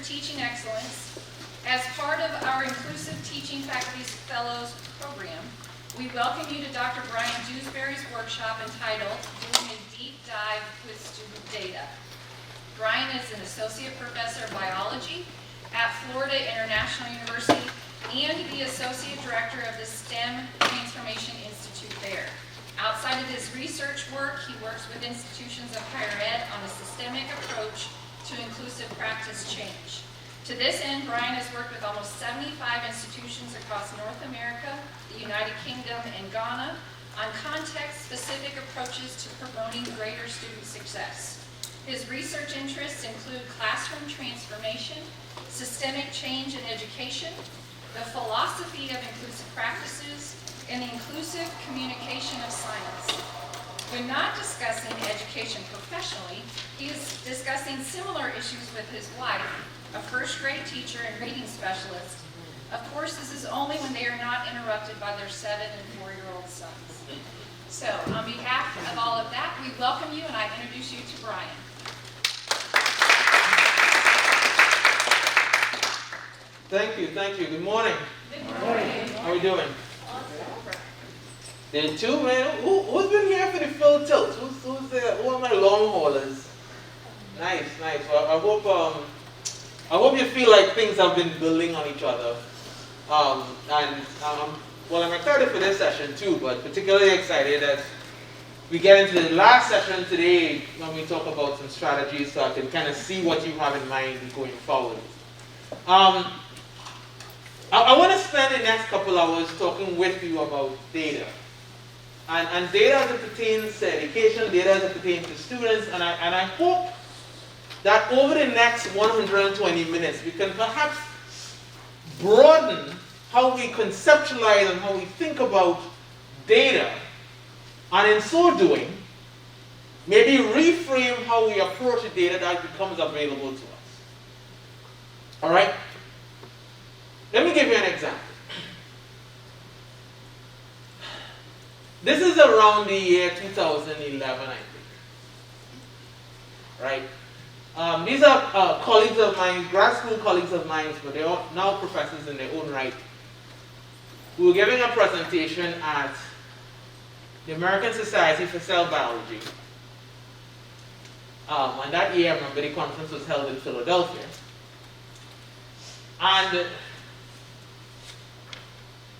Teaching Excellence, as part of our Inclusive Teaching Faculty Fellows program, we welcome you to Dr. Bryan Dewsbury's workshop entitled Doing a Deep Dive with Student Data. Bryan is an Associate Professor of Biology at Florida International University and the Associate Director of the STEM Transformation Institute there. Outside of his research work, he works with institutions of higher ed on a systemic approach to inclusive practice change. To this end, Bryan has worked with almost 75 institutions across North America, the United Kingdom, and Ghana on context-specific approaches to promoting greater student success. His research interests include classroom transformation, systemic change in education, the philosophy of inclusive practices, and the inclusive communication of science. When not discussing education professionally, he is discussing similar issues with his wife, a first-grade teacher and reading specialist. Of course, this is only when they are not interrupted by their 7- and 4-year-old sons. So, on behalf of all of that, we welcome you, and I introduce you to Bryan. Thank you. Good morning. Good morning. How are we doing? Day 2, man. Who's been here for the full tilt? Who's there? Who are my long haulers? Nice. Well, I hope you feel like things have been building on each other. Well, I'm excited for this session too, but particularly excited as we get into the last session today when we talk about some strategies so I can kind of see what you have in mind going forward. I want to spend the next couple hours talking with you about data. And data as it pertains to education, data as it pertains to students, and I hope that over the next 120 minutes we can perhaps broaden how we conceptualize and how we think about data, and in so doing, maybe reframe how we approach the data that becomes available to us. All right? Let me give you an example. This is around the year 2011, I think. Right? These are colleagues of mine, grad school colleagues of mine, but they're now professors in their own right. We were giving a presentation at the American Society for Cell Biology. And that year, I remember the conference was held in Philadelphia. And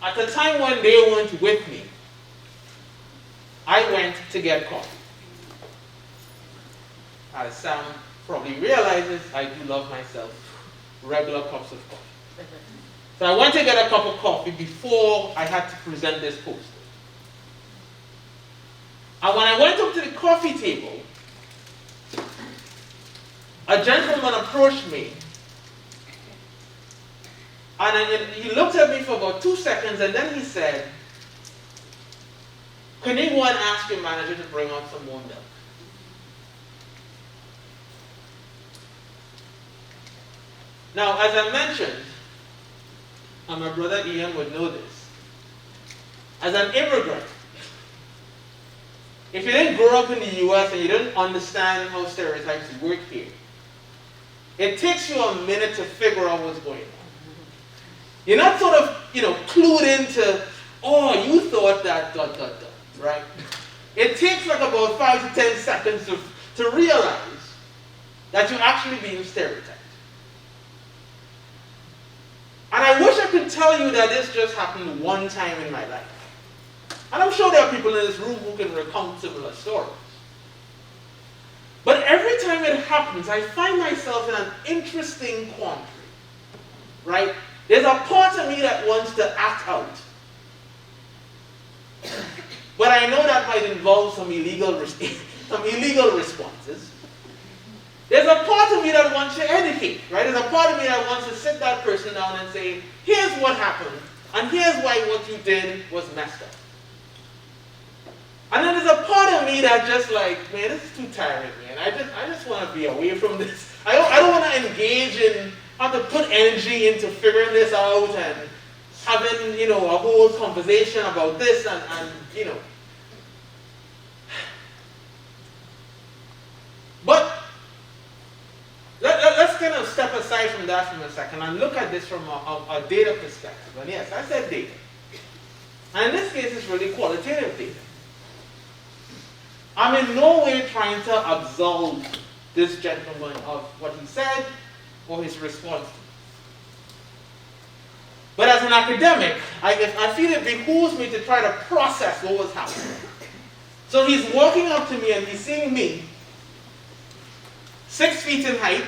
at the time when they weren't with me, I went to get coffee. As Sam probably realizes, I do love myself regular cups of coffee. So I went to get a cup of coffee before I had to present this poster. And when I went up to the coffee table, a gentleman approached me. And he looked at me for about 2 seconds, and then he said, "Can you go and ask your manager to bring out some more milk?" Now, as I mentioned, and my brother Ian would know this, as an immigrant, if you didn't grow up in the US and you didn't understand how stereotypes work here, it takes you a minute to figure out what's going on. You're not sort of, clued into, oh, you thought that, right? It takes like about 5 to 10 seconds to realize that you're actually being stereotyped. And I wish I could tell you that this just happened one time in my life. And I'm sure there are people in this room who can recount similar stories. But every time it happens, I find myself in an interesting quandary, right? There's a part of me that wants to act out. But I know that might involve some illegal responses. There's a part of me that wants to educate, right? There's a part of me that wants to sit that person down and say, here's what happened, and here's why what you did was messed up. And then there's a part of me that's just like, man, this is too tiring, man. I just want to be away from this. I don't want to engage in, have to put energy into figuring this out and having, a whole conversation about this and. But let's kind of step aside from that for a second and look at this from a data perspective. And yes, I said data. And in this case, it's really qualitative data. I'm in no way trying to absolve this gentleman of what he said or his response. But as an academic, I feel it behooves me to try to process what was happening. So he's walking up to me and he's seeing me, 6 feet in height,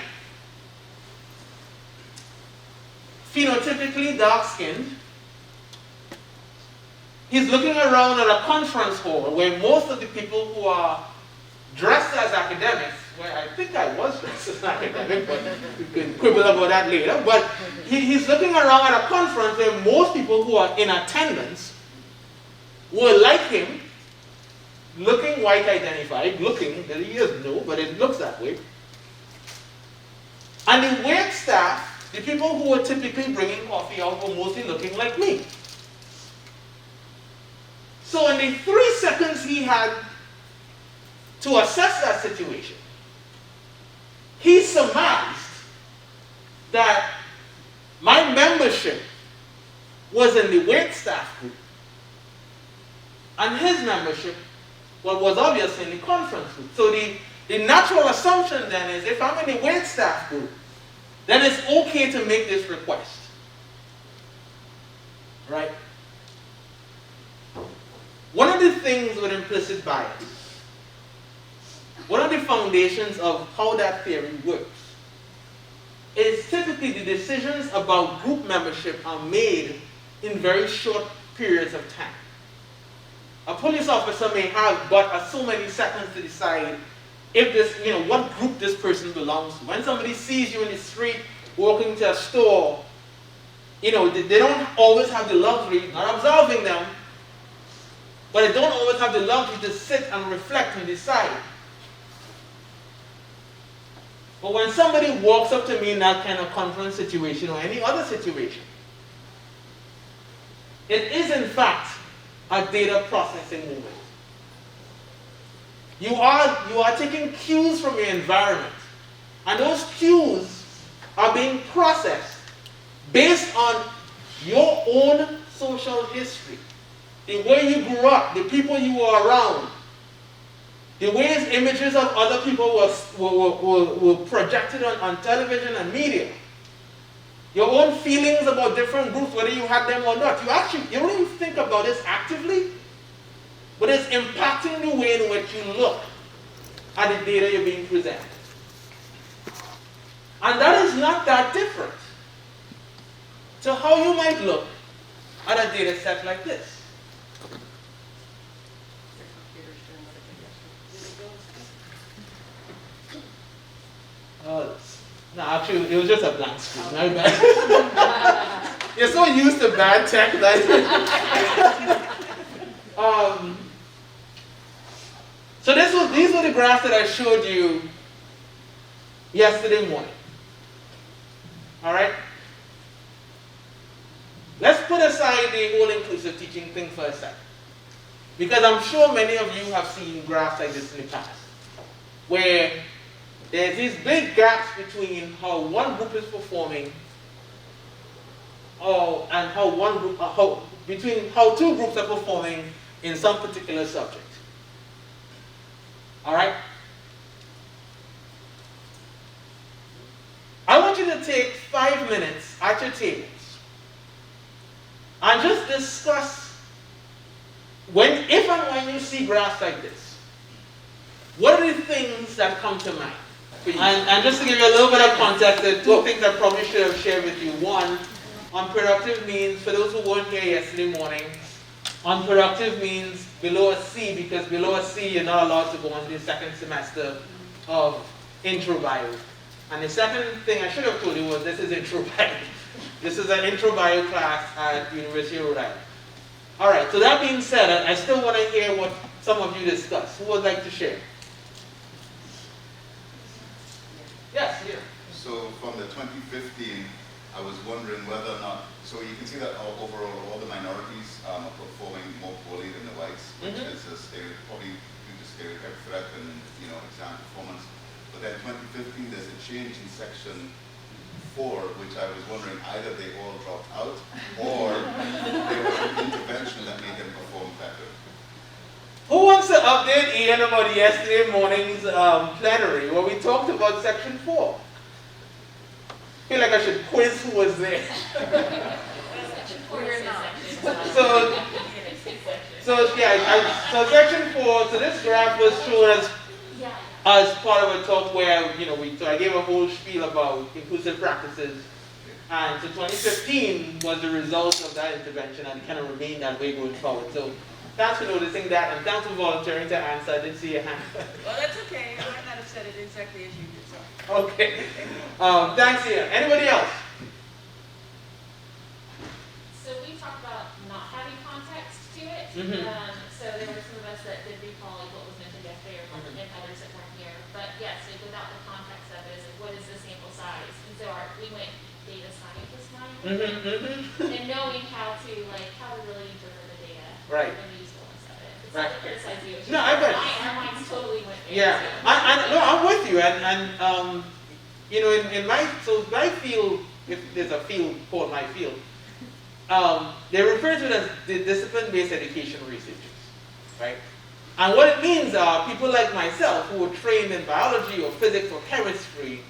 phenotypically dark-skinned. He's looking around at a conference hall where most of the people who are dressed as academics, where I think I was dressed as an academic, but we can quibble about that later, but he's looking around at a conference where most people who are in attendance were like him, looking white identified, looking, that he doesn't know, but it looks that way. And the wait staff, the people who were typically bringing coffee out, were mostly looking like me. So in the 3 seconds he had to assess that situation, he surmised that my membership was in the wait staff group, and his membership was obviously in the conference group. So the natural assumption then is, if I'm in the wait staff group, then it's okay to make this request. Right? One of the things with implicit bias, one of the foundations of how that theory works, is typically the decisions about group membership are made in very short periods of time. A police officer may have but so many seconds to decide if this, what group this person belongs to. When somebody sees you in the street walking to a store, they don't always have the luxury, not absolving them, but they don't always have the luxury to sit and reflect and decide. But when somebody walks up to me in that kind of conference situation or any other situation, it is in fact a data processing moment. You are taking cues from your environment, and those cues are being processed based on your own social history, the way you grew up, the people you were around, the ways images of other people were projected on television and media, your own feelings about different groups, whether you had them or not. You don't even think about this actively, but it's impacting the way in which you look at the data you're being presented. And that is not that different to how you might look at a data set like this. No, actually, it was just a blank screen. My bad. You're so used to bad tech that. So these were the graphs that I showed you yesterday morning. All right. Let's put aside the whole inclusive teaching thing for a second, because I'm sure many of you have seen graphs like this in the past, where there's these big gaps between how one group is performing, and between how two groups are performing in some particular subject. All right. I want you to take 5 minutes at your tables and just discuss if and when you see graphs like this, what are the things that come to mind? And just to give you a little bit of context, there are two things I probably should have shared with you. One, unproductive means, for those who weren't here yesterday morning, unproductive means below a C, because below a C you're not allowed to go on to the second semester of intro bio. And the second thing I should have told you was this is intro bio. This is an intro bio class at University of Rhode Island. All right, so that being said, I still want to hear what some of you discuss. Who would like to share? Yes, here. So from the 2015, I was wondering whether or not, so you can see that overall all the minorities are performing more poorly than the whites, which is probably due to stereotype threat and exam performance. But then 2015, there's a change in section 4, which I was wondering either they all dropped out or there was an intervention that made them perform better. Who wants to update Ian about yesterday morning's plenary where we talked about section 4? I feel like I should quiz who was there. So section 4, so this graph was shown as part of a talk where, so I gave a whole spiel about inclusive practices. And so 2015 was the result of that intervention and kind of remained that way going forward. So thanks for noticing that and thanks for volunteering to answer. I didn't see your hand. Well, that's okay. I might not have said it exactly as you did. So. Okay. Thanks, Ian. Anybody else? So we talked about not having context to it. So there were some of us that did recall like what was mentioned yesterday or and others that weren't here. But yes, without the context of it, what is the sample size? And so we went data scientist mind and knowing how to really interpret the data and the usefulness of it. It's not to criticize you. No, I bet. Our minds totally went there. Yeah, I'm with you, and my field, if there's a field called my field, they refer to it as the discipline-based education researchers, right? And what it means are people like myself who were trained in biology or physics or chemistry,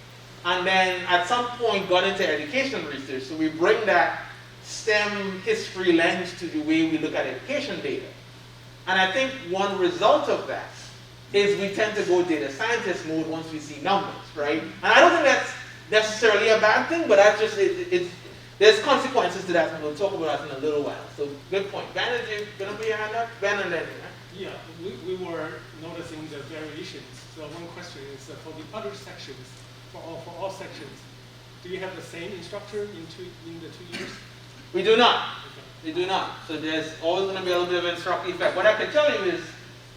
and then at some point got into education research. So we bring that STEM history lens to the way we look at education data. And I think one result of that is we tend to go data scientist mode once we see numbers, right? And I don't think that's necessarily a bad thing, but that's just, there's consequences to that, and we'll talk about that in a little while. So good point. Ben, are you going to put your hand up? Ben and then, right? Yeah, we were noticing the variations. So one question is for the other sections, for all sections, do you have the same instructor in the 2 years? We do not. Okay. We do not. So there's always going to be a little bit of instructive effect. What I can tell you is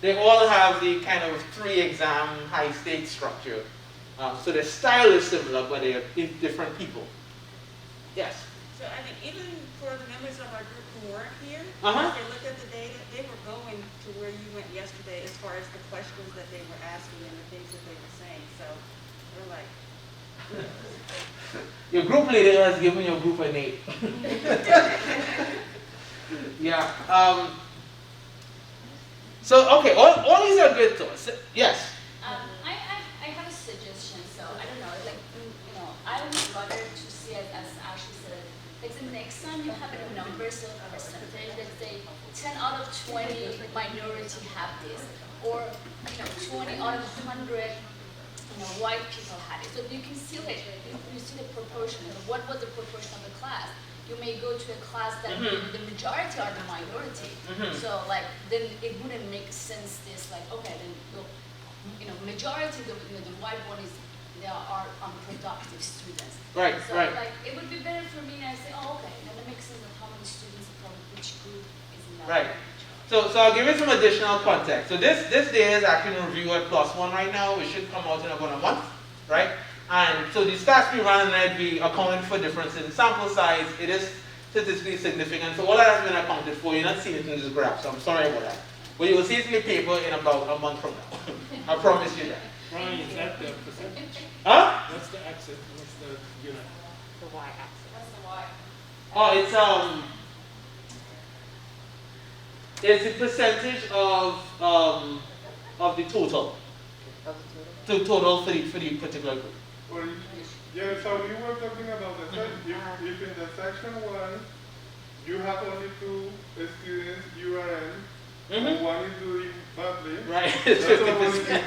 they all have the kind of 3-exam high-stakes structure. So the style is similar, but they're different people. Yes? So I think even for the members of our group who weren't here, if they looked at the data, they were going to where you went yesterday as far as the questions that they were asking and the things that they were saying. So we're like... Your group leader has given your group a name. Yeah. So, okay, all these are good thoughts. Yes? I have a suggestion. So, I don't know, I would rather to see it as Ashley said, like the next time you have a numbers of percentage, let's say 10 out of 20 minority have this, or 20 out of 100 white people had it. So you can see it, you see the proportion, what was the proportion of the class. You may go to a class that the majority are the minority. So then it wouldn't make sense okay, then majority, the white one is, they are unproductive students. Right, so right. It would be better for me to say, okay, then it makes sense of how many students from which group is in that. Right. So I'll give you some additional context. So this day is actually in review at +1 right now. It should come out in about a month, right? And so the stats we ran in it, we accounted for difference in sample size. It is statistically significant. So all that has been accounted for. You're not seeing it in this graph, so I'm sorry about that. But you will see it in the paper in about a month from now. I promise you that. Brian, is that the percentage? Huh? What's the axis? What's the unit? The y-axis. What's the y? Oh, it's the percentage of the total. The total for the particular group. Well, yeah, so you were talking about if in the section 1 you have only 2 students URN, and one is doing badly, right? That's almost bad.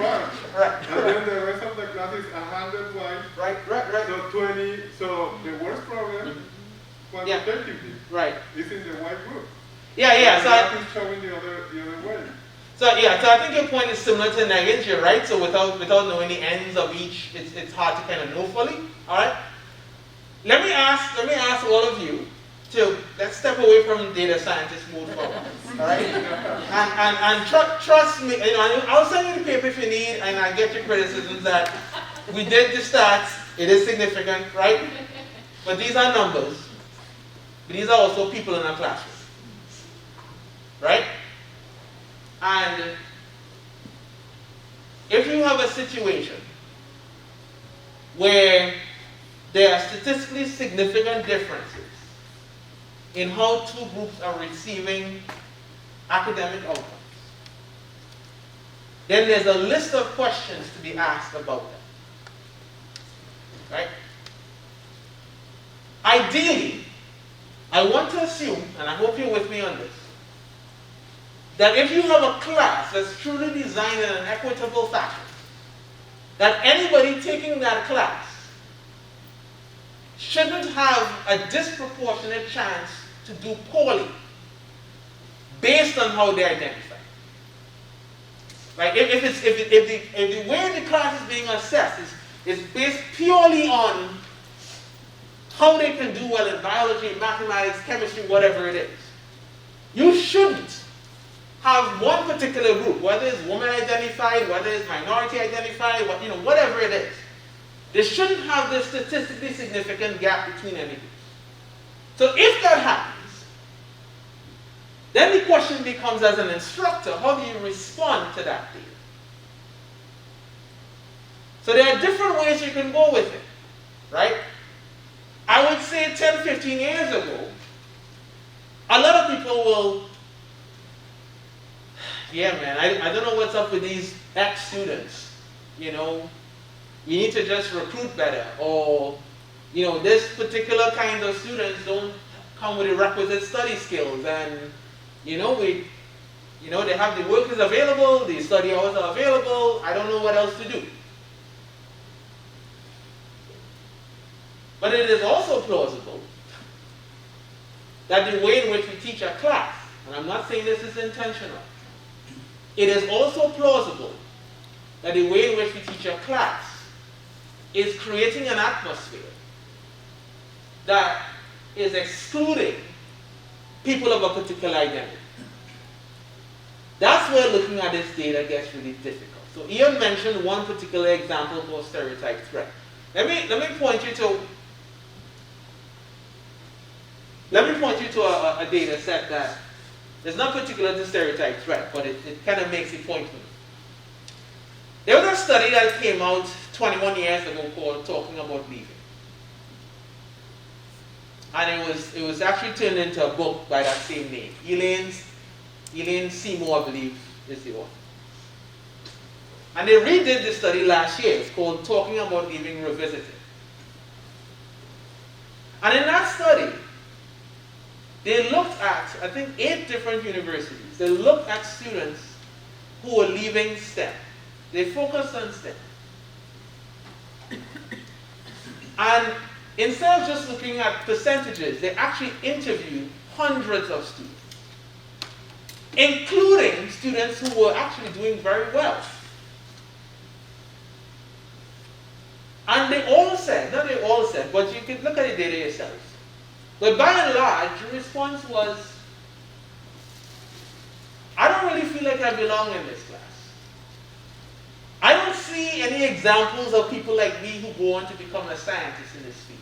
Right. And then the rest of the class is 100 white. Right. So 20. So the worst problem, quantitatively, is in the white group. Yeah. So that is showing the other way. So I think your point is similar to Nagins, you're right. So without knowing the ends of each, it's hard to kind of know fully. All right. Let me ask all of you to let's step away from data scientist mode for a while. All right. And trust me. I'll send you the paper if you need, and I get your criticisms that we did the stats. It is significant, right? But these are numbers. But these are also people in our classroom, right? And if you have a situation where there are statistically significant differences in how two groups are receiving academic outcomes, then there's a list of questions to be asked about that. Right? Ideally, I want to assume, and I hope you're with me on this, that if you have a class that's truly designed in an equitable fashion, that anybody taking that class shouldn't have a disproportionate chance to do poorly based on how they identify. Right? If the way the class is being assessed is based purely on how they can do well in biology, mathematics, chemistry, whatever it is, you shouldn't have one particular group, whether it's woman identified, whether it's minority identified, whatever it is. They shouldn't have this statistically significant gap between any groups. So if that happens, then the question becomes, as an instructor, how do you respond to that data? So there are different ways you can go with it, right? I would say 10, 15 years ago, a lot of people will, yeah man, I don't know what's up with these ex-students, you need to just recruit better, or, this particular kind of students don't come with the requisite study skills, and, they have the work is available, the study hours are available, I don't know what else to do. But it is also plausible that the way in which we teach a class, and I'm not saying this is intentional, it is also plausible that the way in which we teach a class is creating an atmosphere that is excluding people of a particular identity. That's where looking at this data gets really difficult. So Ian mentioned one particular example for stereotype threat. Let me point you to a data set that is not particular to stereotype threat, but it kind of makes the point to me. There was a study that came out 21 years ago called Talking About Leaving. And it was actually turned into a book by that same name. Elaine Seymour, I believe, is the author. And they redid the study last year. It's called Talking About Leaving Revisited. And in that study, they looked at, I think, 8 different universities. They looked at students who were leaving STEM. They focused on STEM. And instead of just looking at percentages, they actually interviewed hundreds of students, including students who were actually doing very well. And they all said, not they all said, but you can look at the data yourselves. But by and large, the response was, I don't really feel like I belong in this class. I don't see any examples of people like me who go on to become a scientist in this field.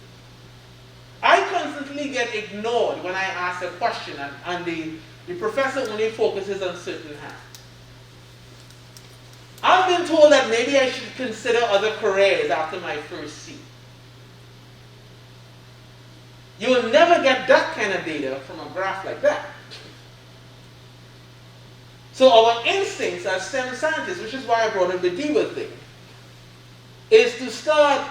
I constantly get ignored when I ask a question and the professor only focuses on certain half. I've been told that maybe I should consider other careers after my first C. You will never get that kind of data from a graph like that. So our instincts as STEM scientists, which is why I brought up the diva thing, is to start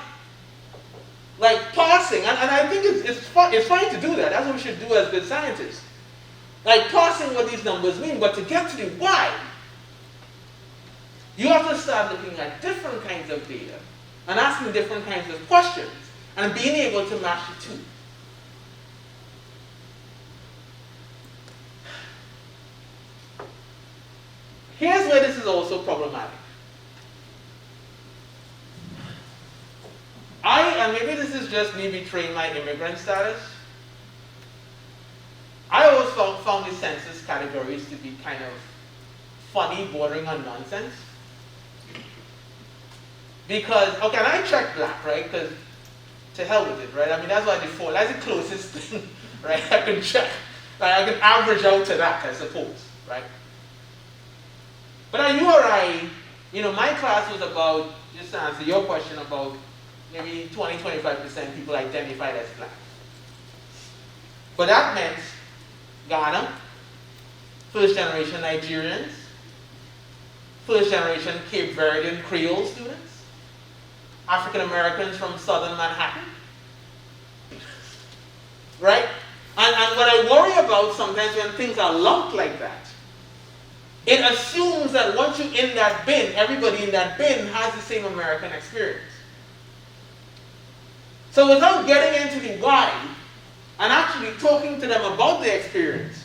parsing, and I think it's fine to do that. That's what we should do as good scientists. Parsing what these numbers mean, but to get to the why, you have to start looking at different kinds of data and asking different kinds of questions and being able to match the two. Here's where this is also problematic. And maybe this is just me betraying my immigrant status, I always found the census categories to be kind of funny, bordering on nonsense. Because, okay, and I checked black, right? Because to hell with it, right? I mean, that's by default. That's the closest thing, right? I can check. I can average out to that, I suppose, right? But at URI, my class was about, just to answer your question about maybe 20-25% people identified as black. But that meant Ghana, first generation Nigerians, first generation Cape Verdean Creole students, African Americans from southern Manhattan. Right? And what I worry about sometimes when things are lumped like that, it assumes that once you're in that bin, everybody in that bin has the same American experience. So without getting into the why, and actually talking to them about their experience,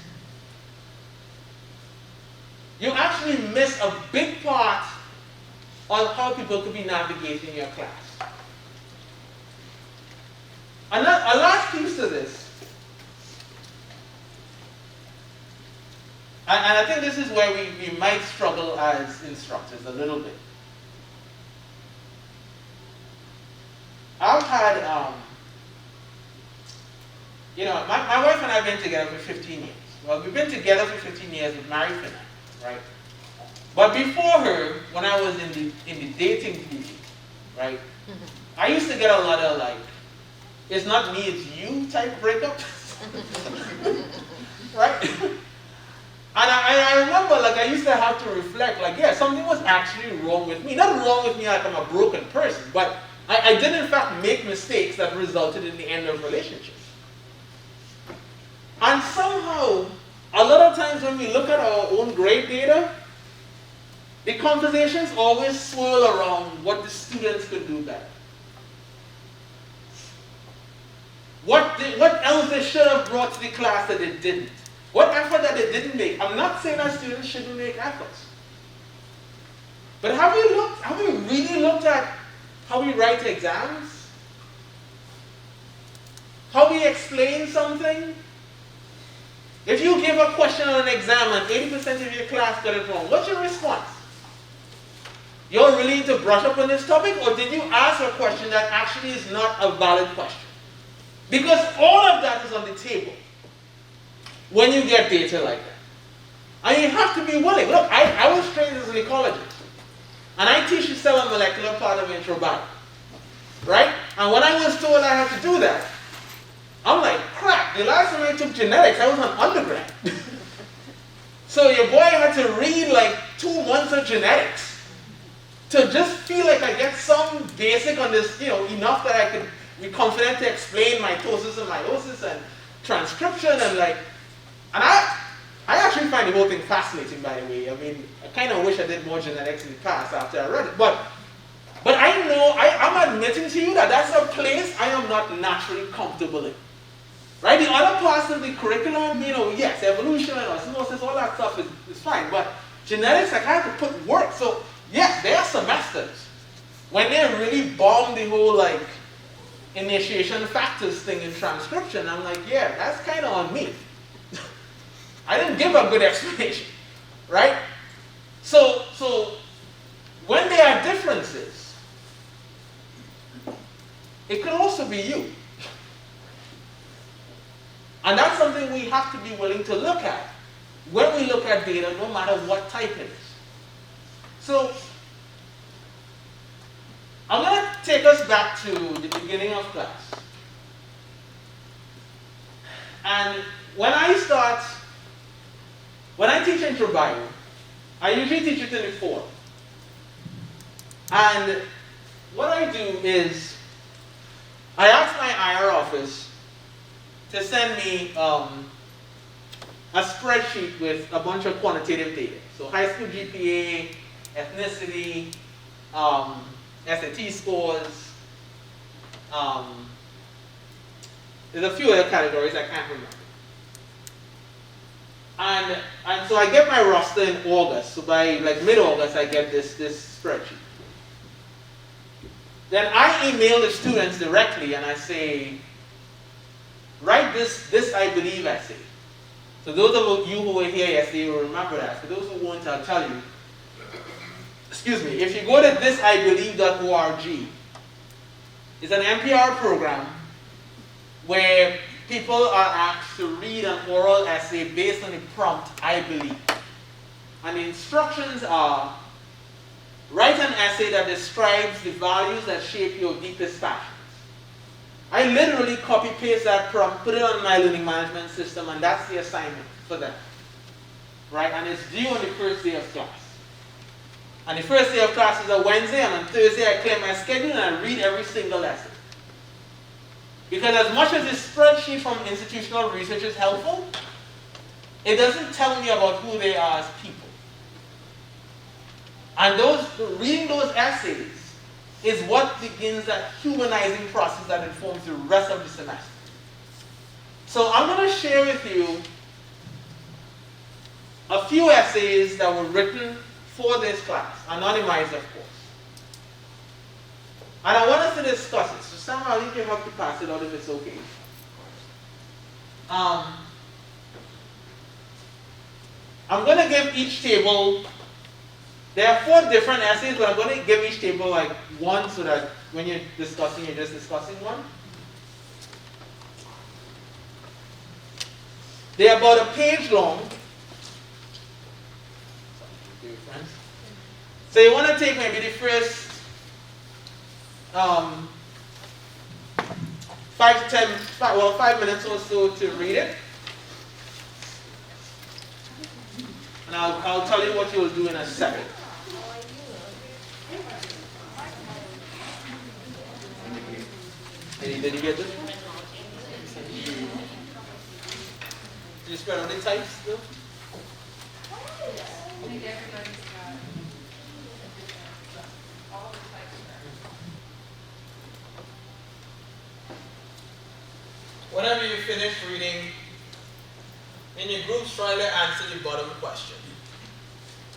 you actually miss a big part on how people could be navigating your class. A last piece to this, and I think this is where we might struggle as instructors a little bit. I've had, my wife and I have been together for 15 years. Well, we've been together for 15 years with married for now, right? But before her, when I was in the dating period, right, I used to get a lot of like, it's not me, it's you type breakups, right? And I remember, like, I used to have to reflect, like, yeah, something was actually wrong with me. Not wrong with me like I'm a broken person, but I did in fact make mistakes that resulted in the end of relationships. And somehow, a lot of times when we look at our own grade data, the conversations always swirl around what the students could do better. What else they should have brought to the class that they didn't. What effort that they didn't make. I'm not saying that students shouldn't make efforts. But have we really looked at how we write exams? How we explain something? If you give a question on an exam and 80% of your class got it wrong, what's your response? You're willing to brush up on this topic, or did you ask a question that actually is not a valid question? Because all of that is on the table when you get data like that. And you have to be willing. Look, I was trained as an ecologist. And I teach the cell and molecular part of microbiome. Right? And when I was told I had to do that, I'm like, crap, the last time I took genetics, I was on undergrad. So your boy had to read like 2 months of genetics to just feel like I get some basic on this, enough that I could be confident to explain mitosis and meiosis and transcription and like, and I actually find the whole thing fascinating, by the way. I mean, I kind of wish I did more genetics in the past after I read it. But I know, I'm admitting to you that that's a place I am not naturally comfortable in. Right? The other parts of the curriculum, yes, evolution and osmosis, all that stuff is fine. But genetics, I have to put work. So, yes, there are semesters when they really bomb the whole, like, initiation factors thing in transcription. I'm like, yeah, that's kind of on me. I didn't give a good explanation, right? So when there are differences, it could also be you. And that's something we have to be willing to look at when we look at data, no matter what type it is. So I'm going to take us back to the beginning of class. And when I teach intro bio, I usually teach it in the fall. And what I do is, I ask my IR office to send me a spreadsheet with a bunch of quantitative data. So high school GPA, ethnicity, SAT scores, there's a few other categories I can't remember. And so I get my roster in August. So by like mid-August, I get this spreadsheet. Then I email the students directly and I say, write this I believe essay. So those of you who were here yesterday will remember that. For those who won't, I'll tell you. Excuse me, if you go to thisibelieve.org, it's an NPR program where people are asked to read an oral essay based on the prompt, I believe. And the instructions are, write an essay that describes the values that shape your deepest passions. I literally copy-paste that prompt, put it on my learning management system, and that's the assignment for them. Right? And it's due on the first day of class. And the first day of class is a Wednesday, and on Thursday I clear my schedule and I read every single lesson. Because as much as this spreadsheet from institutional research is helpful, it doesn't tell me about who they are as people. And reading those essays is what begins that humanizing process that informs the rest of the semester. So I'm going to share with you a few essays that were written for this class, anonymized of course. And I want us to discuss it. So somehow you can help to pass it out if it's okay. I'm going to give each table, there are 4 different essays, but I'm going to give each table like one so that when you're discussing, you're just discussing one. They're about a page long. So you want to take maybe the first 5 minutes or so to read it. And I'll tell you what you'll do in a second. Did you get this? Did you spread on the types still? I think everybody's got all the types there. Whenever you finish reading, in your groups, try to answer the bottom question.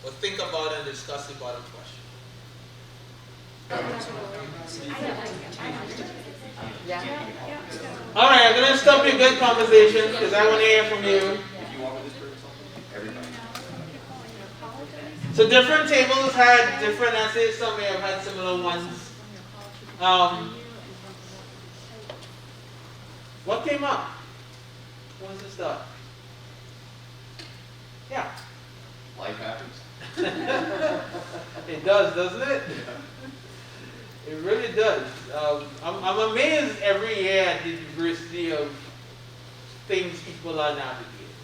Or think about and discuss the bottom question. All right, I'm going to stop your good conversation because I want to hear from you. So different tables had different essays. Some may have had similar ones. What came up? Who wants to start? Yeah. Life happens. It does, doesn't it? It really does. I'm amazed every year at the diversity of things people are navigating.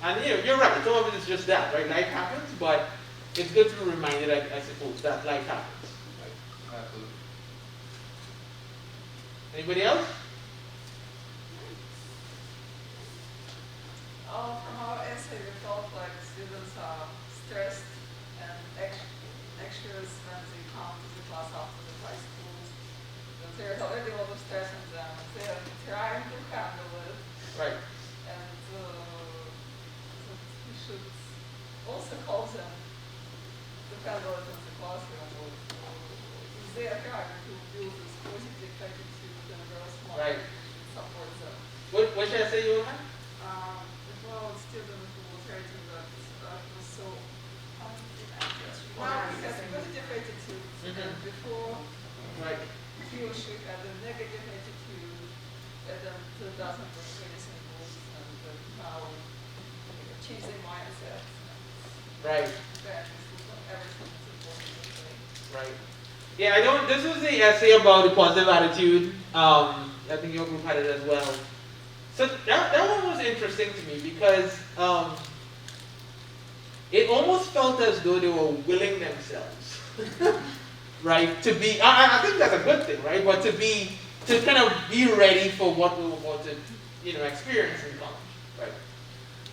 And you're right, some of it is just that, right? Life happens, but it's good to be reminded, I suppose, that life happens. Right? Absolutely. Anybody else? From our essay, we felt like students are stressed and anxious when they come to the class after the high school. So there's already a lot of stress on them. They're trying to handle it. Right. And we should also call them to handle it in the classroom. If they are trying to build this positive attitude and grow smart, Right. support them. What should I say you have? Well, a student who was writing that was so now he has a positive attitude, and before Right. he or she had a negative attitude, and then it doesn't work very simple, and now change their mindset. Right. Then everything is a positive way. Right. Yeah, this was the essay about the positive attitude. I think your group had it as well. So that one was interesting to me because it almost felt as though they were willing themselves, right, to be, I think that's a good thing, right, but to kind of be ready for what we were about to, experience in college, right.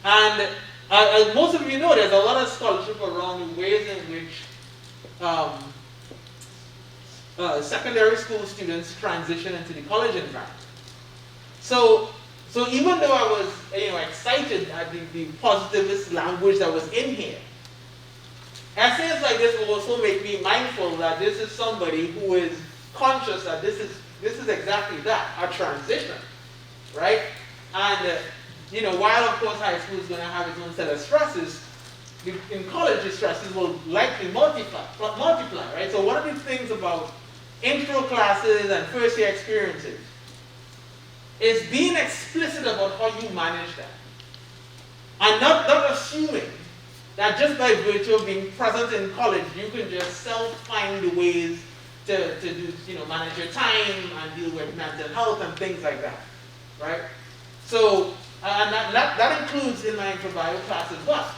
And as most of you know, there's a lot of scholarship around the ways in which secondary school students transition into the college environment. So even though I was excited at the positivist language that was in here, essays like this will also make me mindful that this is somebody who is conscious that this is exactly that, a transition, right? And while of course high school is going to have its own set of stresses, in college the stresses will likely multiply, right? So one of the things about intro classes and first year experiences is being explicit about how you manage that. And not assuming that just by virtue of being present in college, you can just self-find ways to do, manage your time and deal with mental health and things like that, right? So, and that includes in my intro-bio class as well,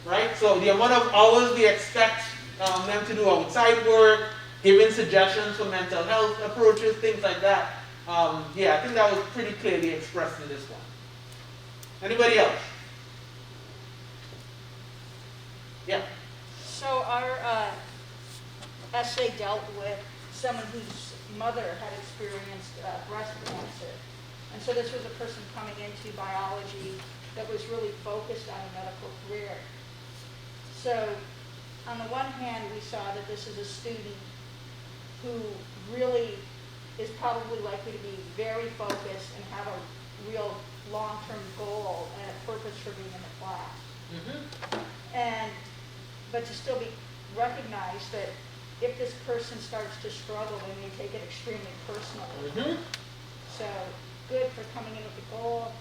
right? So the amount of hours we expect them to do outside work, giving suggestions for mental health approaches, things like that. Yeah, I think that was pretty clearly expressed in this one. Anybody else? Yeah. So our essay dealt with someone whose mother had experienced breast cancer. And so this was a person coming into biology that was really focused on a medical career. So on the one hand, we saw that this is a student who really is probably likely to be very focused and have a real long-term goal and a purpose for being in the class. But to still be recognized that if this person starts to struggle, they may take it extremely personally. So good for coming in with a goal,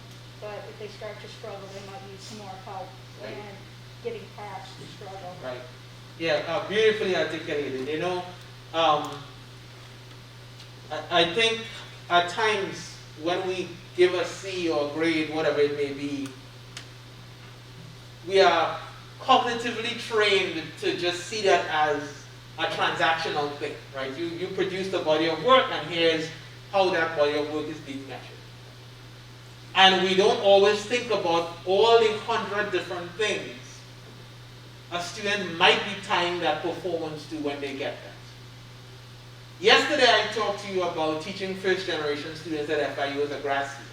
but if they start to struggle, they might need some more help and getting past the struggle. Right. Yeah, beautifully articulated. I think at times when we give a C or a grade, whatever it may be, we are cognitively trained to just see that as a transactional thing, right? You produced a body of work, and here's how that body of work is being measured. And we don't always think about all the 100 different things a student might be tying that performance to when they get that. Yesterday I talked to you about teaching first-generation students at FIU as a grad student.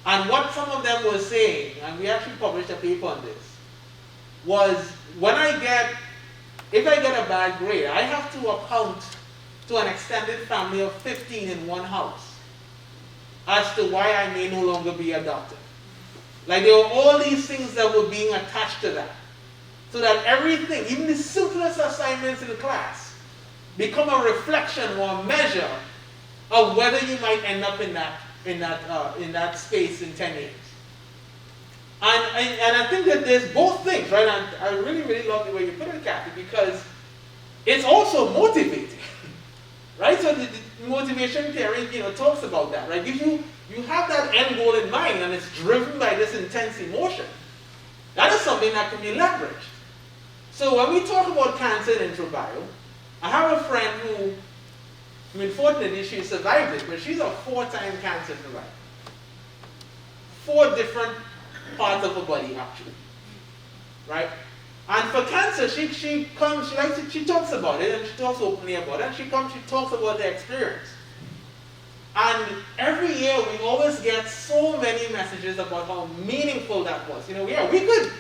And what some of them were saying, and we actually published a paper on this, was if I get a bad grade, I have to account to an extended family of 15 in one house as to why I may no longer be a doctor. Like there were all these things that were being attached to that. So that everything, even the simplest assignments in the class, become a reflection or a measure of whether you might end up in that space in 10 years. And I think that there's both things, right? And I really, really love the way you put it, Kathy, because it's also motivating, right? So the motivation theory, talks about that, right? If you have that end goal in mind and it's driven by this intense emotion, that is something that can be leveraged. So when we talk about cancer in intro bio, I have a friend who, fortunately she survived it, but she's a 4-time cancer survivor. 4 different parts of her body, actually, right? And for cancer, she talks about it, and she talks openly about it, and she talks about the experience. And every year we always get so many messages about how meaningful that was. We could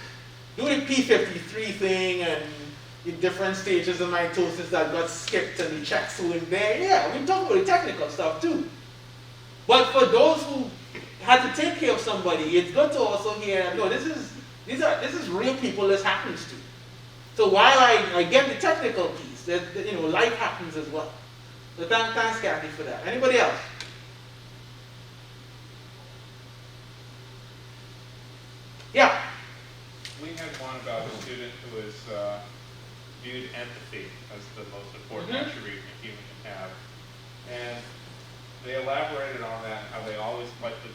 do the P53 thing and the different stages of mitosis that got skipped and the checks weren't there. Yeah, we talk about the technical stuff too. But for those who had to take care of somebody, it's good to also hear, no, this is real people this happens to. So while I get the technical piece, that life happens as well. So thanks, Kathy, for that. Anybody else? Yeah. We had one about a student who is viewed empathy as the most important attribute a human can have. And they elaborated on that, how they always like to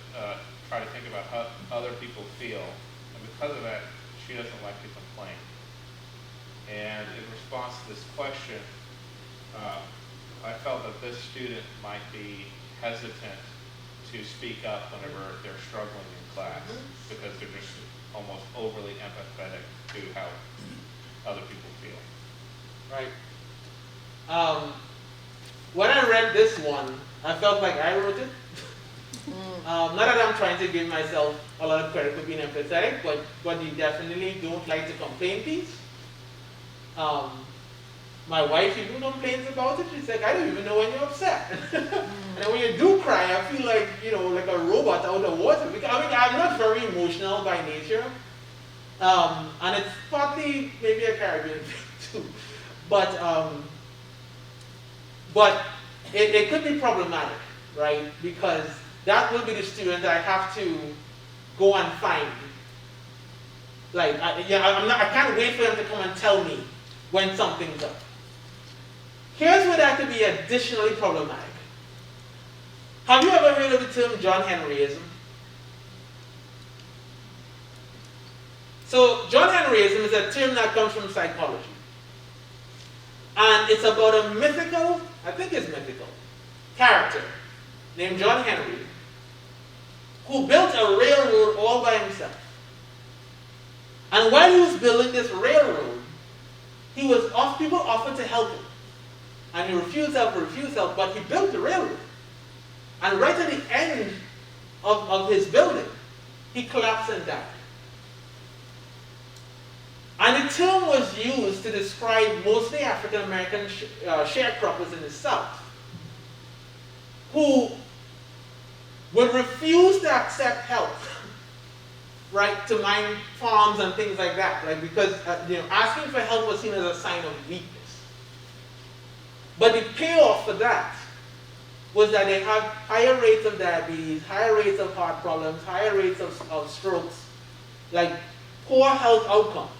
try to think about how other people feel. And because of that, she doesn't like to complain. And in response to this question, I felt that this student might be hesitant to speak up whenever they're struggling in class, because they're just almost overly empathetic to how other people feel. Right. When I read this one, I felt like I wrote it. Not that I'm trying to give myself a lot of credit for being empathetic, but you definitely don't like to complain piece. My wife even complains about it. She's like, I don't even know when you're upset. And when you do cry, I feel like, like a robot out of water. I'm not very emotional by nature. And it's partly maybe a Caribbean thing too. But it could be problematic, right? Because that will be the student I have to go and find Like, I can't wait for them to come and tell me when something's up. Here's where that could be additionally problematic. Have you ever heard of the term John Henryism? So, John Henryism is a term that comes from psychology. And it's about a mythical, I think it's mythical, character named John Henry, who built a railroad all by himself. And while he was building this railroad, people offered to help him. And he refused help, but he built the railroad. And right at the end of his building, he collapsed and died. And the term was used to describe mostly African American sharecroppers in the South who would refuse to accept help, right, to mine farms and things like that, right, because asking for help was seen as a sign of weakness. But the payoff for that was that they had higher rates of diabetes, higher rates of heart problems, higher rates of strokes, like poor health outcomes,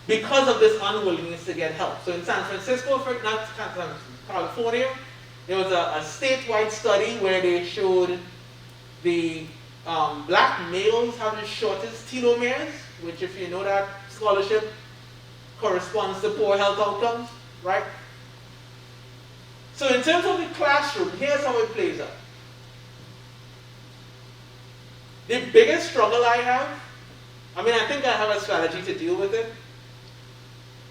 because of this unwillingness to get help. So in San Francisco, California, there was a statewide study where they showed the black males have the shortest telomeres, which, if you know that scholarship, corresponds to poor health outcomes, right? So in terms of the classroom, here's how it plays out. The biggest struggle I have, I think I have a strategy to deal with it,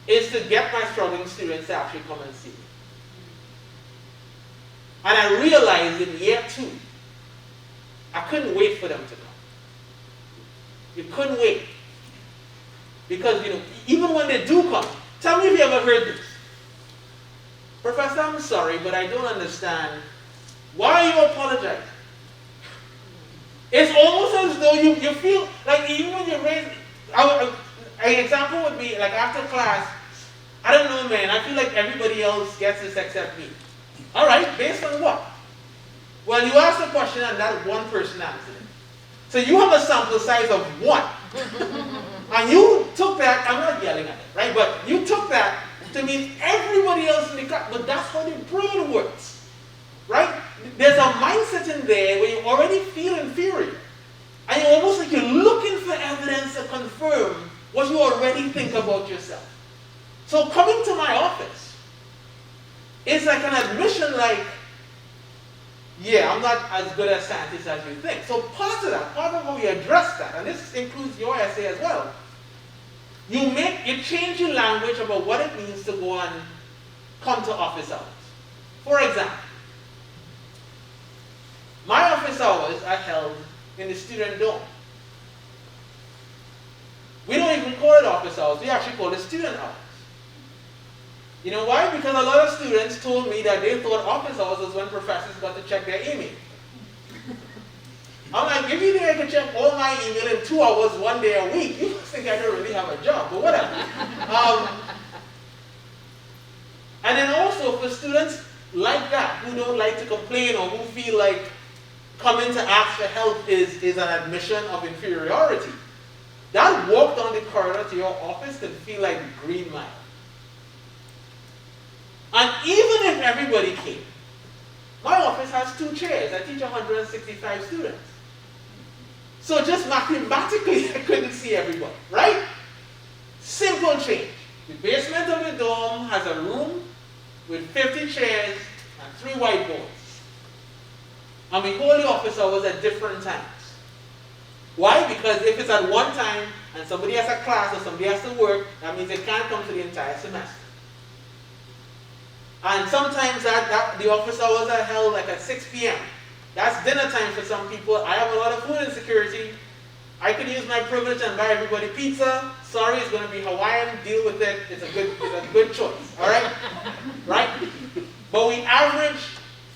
is to get my struggling students to actually come and see me. And I realized in year 2, I couldn't wait for them to come. You couldn't wait. Because, even when they do come, tell me if you ever heard this. Professor, I'm sorry, but I don't understand. Why are you apologizing? It's almost as though you feel like even when you raise, an example would be like after class, I don't know, man, I feel like everybody else gets this except me. All right, based on what? Well, you asked a question and that one person answered it. So you have a sample size of 1. And you took that, I'm not yelling at it, right? But you took that to mean everybody else in the class. But that's how the brain works, right? There's a mindset in there where you already feel inferior. And you're almost like you're looking for evidence to confirm what you already think about yourself. So coming to my office, it's like an admission like, yeah, I'm not as good a scientist as you think. So part of how we address that, and this includes your essay as well, you change your language about what it means to go and come to office hours. For example, my office hours are held in the student dorm. We don't even call it office hours, we actually call it student hours. You know why? Because a lot of students told me that they thought office hours was when professors got to check their email. I'm like, if you think I can check all my email in 2 hours, 1 day a week, you must think I don't really have a job, but whatever. And then also for students like that, who don't like to complain or who feel like coming to ask for help is an admission of inferiority, that walk down the corridor to your office can feel like Green Mile. And even if everybody came, my office has 2 chairs. I teach 165 students. So just mathematically, I couldn't see everybody, right? Simple change. The basement of the dorm has a room with 50 chairs and 3 whiteboards. And we hold the office hours at different times. Why? Because if it's at one time and somebody has a class or somebody has to work, that means they can't come for the entire semester. And sometimes the office hours are held like at 6 p.m. That's dinner time for some people. I have a lot of food insecurity. I could use my privilege and buy everybody pizza. Sorry, it's going to be Hawaiian. Deal with it. It's a good choice. All right? Right? But we average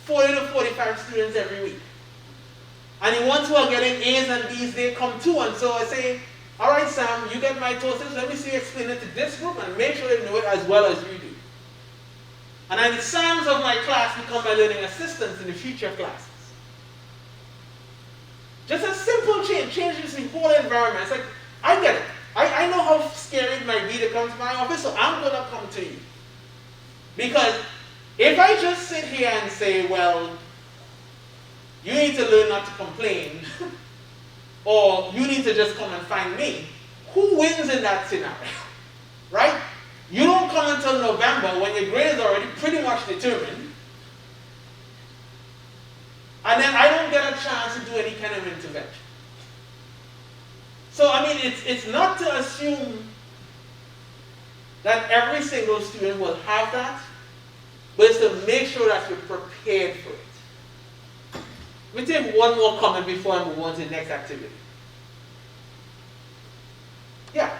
40 to 45 students every week. And the ones who are getting A's and B's, they come too. And so I say, all right, Sam, you get mitosis. Let me see you explain it to this group and make sure they know it as well as you do. And then the Sams of my class become my learning assistants in the future classes. Just a simple change changes the whole environment. It's like I get it. I know how scary it might be to come to my office, so I'm going to come to you. Because if I just sit here and say, well, you need to learn not to complain, or you need to just come and find me, who wins in that scenario? Right? You don't come until November when your grade is already pretty much determined, and then I don't get a chance to do any kind of intervention. So, I mean, it's not to assume that every single student will have that, but it's to make sure that you're prepared for it. Let me take one more comment before I move on to the next activity. Yeah?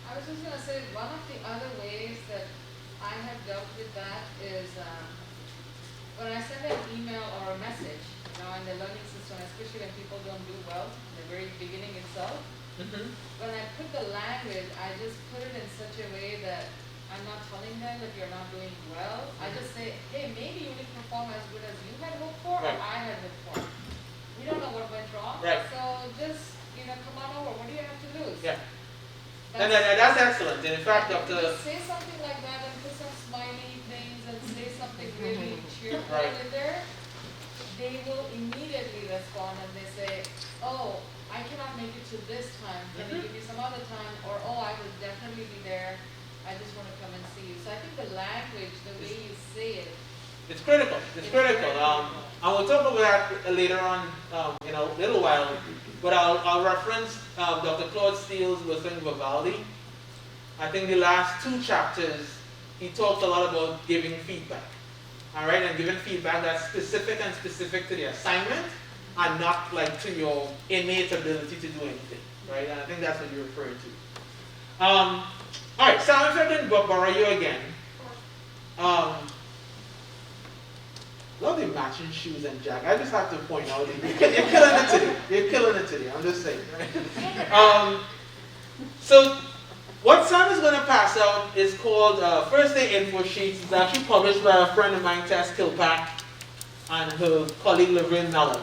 I was just going to say, one of the other ways that I have dealt with that is when I send an email or a message, in the learning system, especially when people don't do well, in the very beginning itself, when I put the language, I just put it in such a way that I'm not telling them that you're not doing well. I just say, hey, maybe you didn't perform as good as you had hoped for, or I had hoped for. We don't know what went wrong, so just, come on over. What do you have to lose? Yeah. That's excellent. In fact, just say something like that and put some smiley things and say something really cheerful in there. They will immediately respond and they say, oh, I cannot make it to this time. Can you give me some other time? Or, oh, I will definitely be there. I just want to come and see you. So I think the language, the way you say it, it's critical. It's critical. I will talk about that later on in a little while. But I'll reference Dr. Claude Steele's within Vivaldi. I think the last 2 chapters, he talks a lot about giving feedback. All right, and giving feedback that's specific to the assignment and not like to your innate ability to do anything, right? And I think that's what you're referring to. All right, Sam, if I can borrow you again. Love the matching shoes and jacket. I just have to point out, you're killing it today. You're killing it today. I'm just saying, right? So what Sam is going to pass out is called First Day Info Sheets. It's actually published by a friend of mine, Tess Kilpack, and her colleague, Laverne Mellon.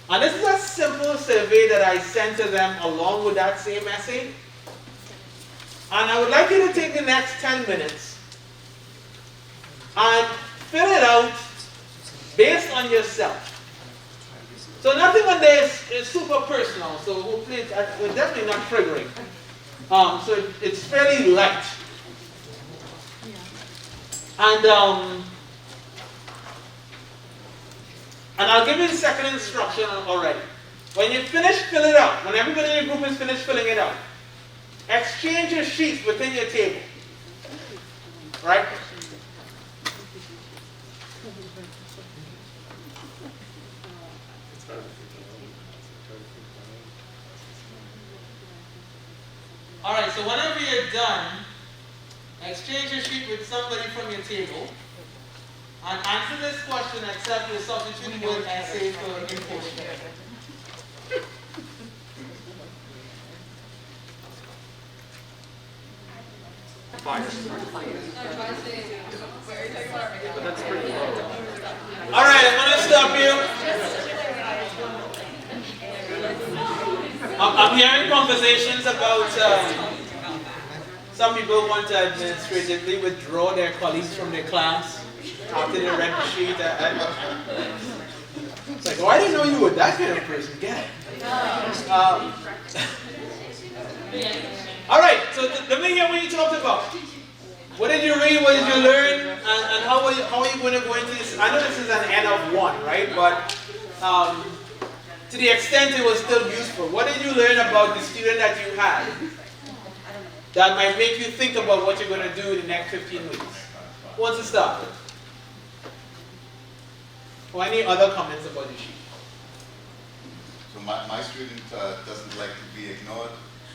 And this is a simple survey that I sent to them along with that same essay. And I would like you to take the next 10 minutes and fill it out based on yourself. So nothing on there is super personal, so hopefully we're definitely not triggering. So it's fairly light. And I'll give you the second instruction already. When you finish, fill it out. When everybody in your group is finished filling it out, exchange your sheets within your table. Right? All right, so whenever you're done, exchange your sheet with somebody from your table and answer this question except your substitute word essay for info sheet. All right, I'm going to stop you. I'm hearing conversations about some people want to administratively withdraw their colleagues from their class after they read the sheet. It's like, oh, I didn't know you were that kind of person. Get it. All right, so let me hear what you talked about. What did you read? What did you learn? And how are you going to go into this? I know this is an N of 1, right? But to the extent it was still useful, what did you learn about the student that you had that might make you think about what you're going to do in the next 15 weeks? Who wants to start? Or any other comments about the sheet? So my student doesn't like to be ignored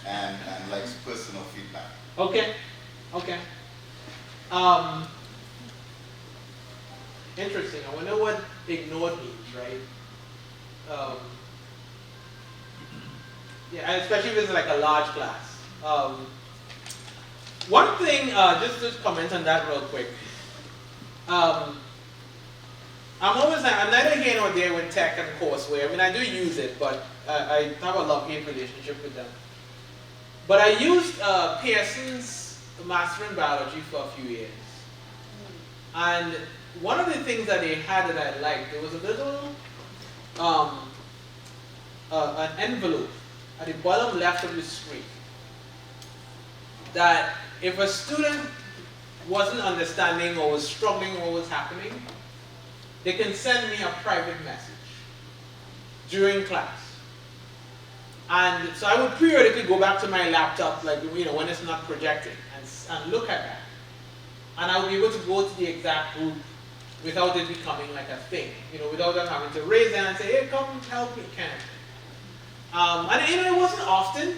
and likes personal feedback. Okay. Okay. Interesting. I wonder what ignored means, right? Yeah, and especially if it's like a large class. One thing, just to comment on that real quick. I'm neither here nor there with tech and courseware. I mean, I do use it, but I have a love-hate relationship with them. But I used Pearson's Mastering Biology for a few years. And one of the things that they had that I liked, there was a little an envelope at the bottom left of the screen that if a student wasn't understanding or was struggling what was happening, they can send me a private message during class. And so I would periodically go back to my laptop, like, when it's not projecting, and look at that. And I would be able to go to the exact group without it becoming like a thing, without them having to raise them and say, hey, come help me, kind of thing. And it wasn't often,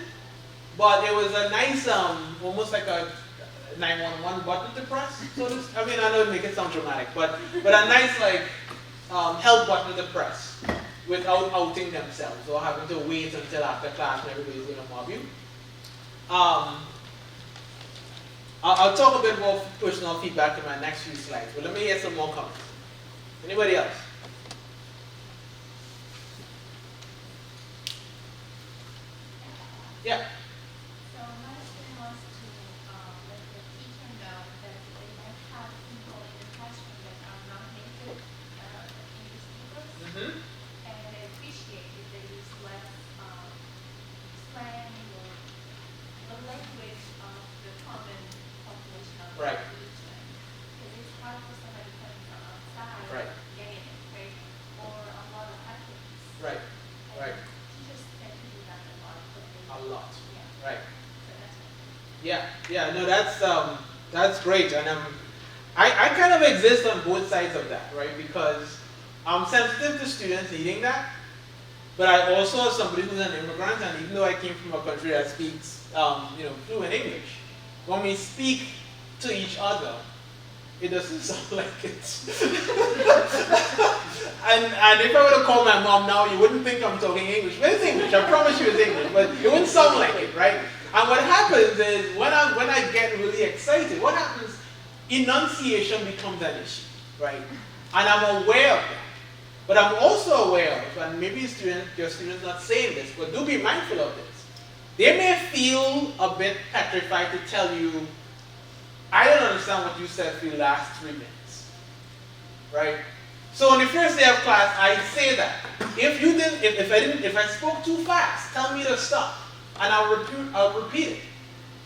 but it was a nice, almost like a 911 button to press. So I know it make it sound dramatic, but a nice help button to press without outing themselves or having to wait until after class when everybody's going to mob you. I'll talk a bit more personal feedback in my next few slides, but let me hear some more comments. Anybody else? Yeah. So my student wants to let the teacher know that they might have people in the classroom that are not native English speakers, and they appreciate if they use less slang or the language of the common population of the region. Because it's hard for somebody coming from outside getting it, right? Or a lot of acronyms. Right. Teachers tend to do that a lot. A lot. Yeah. Right. So that's Yeah. No, that's great, and I kind of exist on both sides of that, right? Because I'm sensitive to students needing that, but I also, as somebody who's an immigrant, and even though I came from a country that speaks, fluent English, when we speak to each other, it doesn't sound like it. and if I were to call my mom now, you wouldn't think I'm talking English. But it's English, I promise you it's English, but it wouldn't sound like it, right? And what happens is, when I get really excited, what happens, enunciation becomes an issue, right? And I'm aware of that. But I'm also aware of, and maybe your student's not saying this, but do be mindful of this. They may feel a bit petrified to tell you, I don't understand what you said for the last 3 minutes, right? So on the first day of class, I say that. If I spoke too fast, tell me to stop, and I'll repeat it.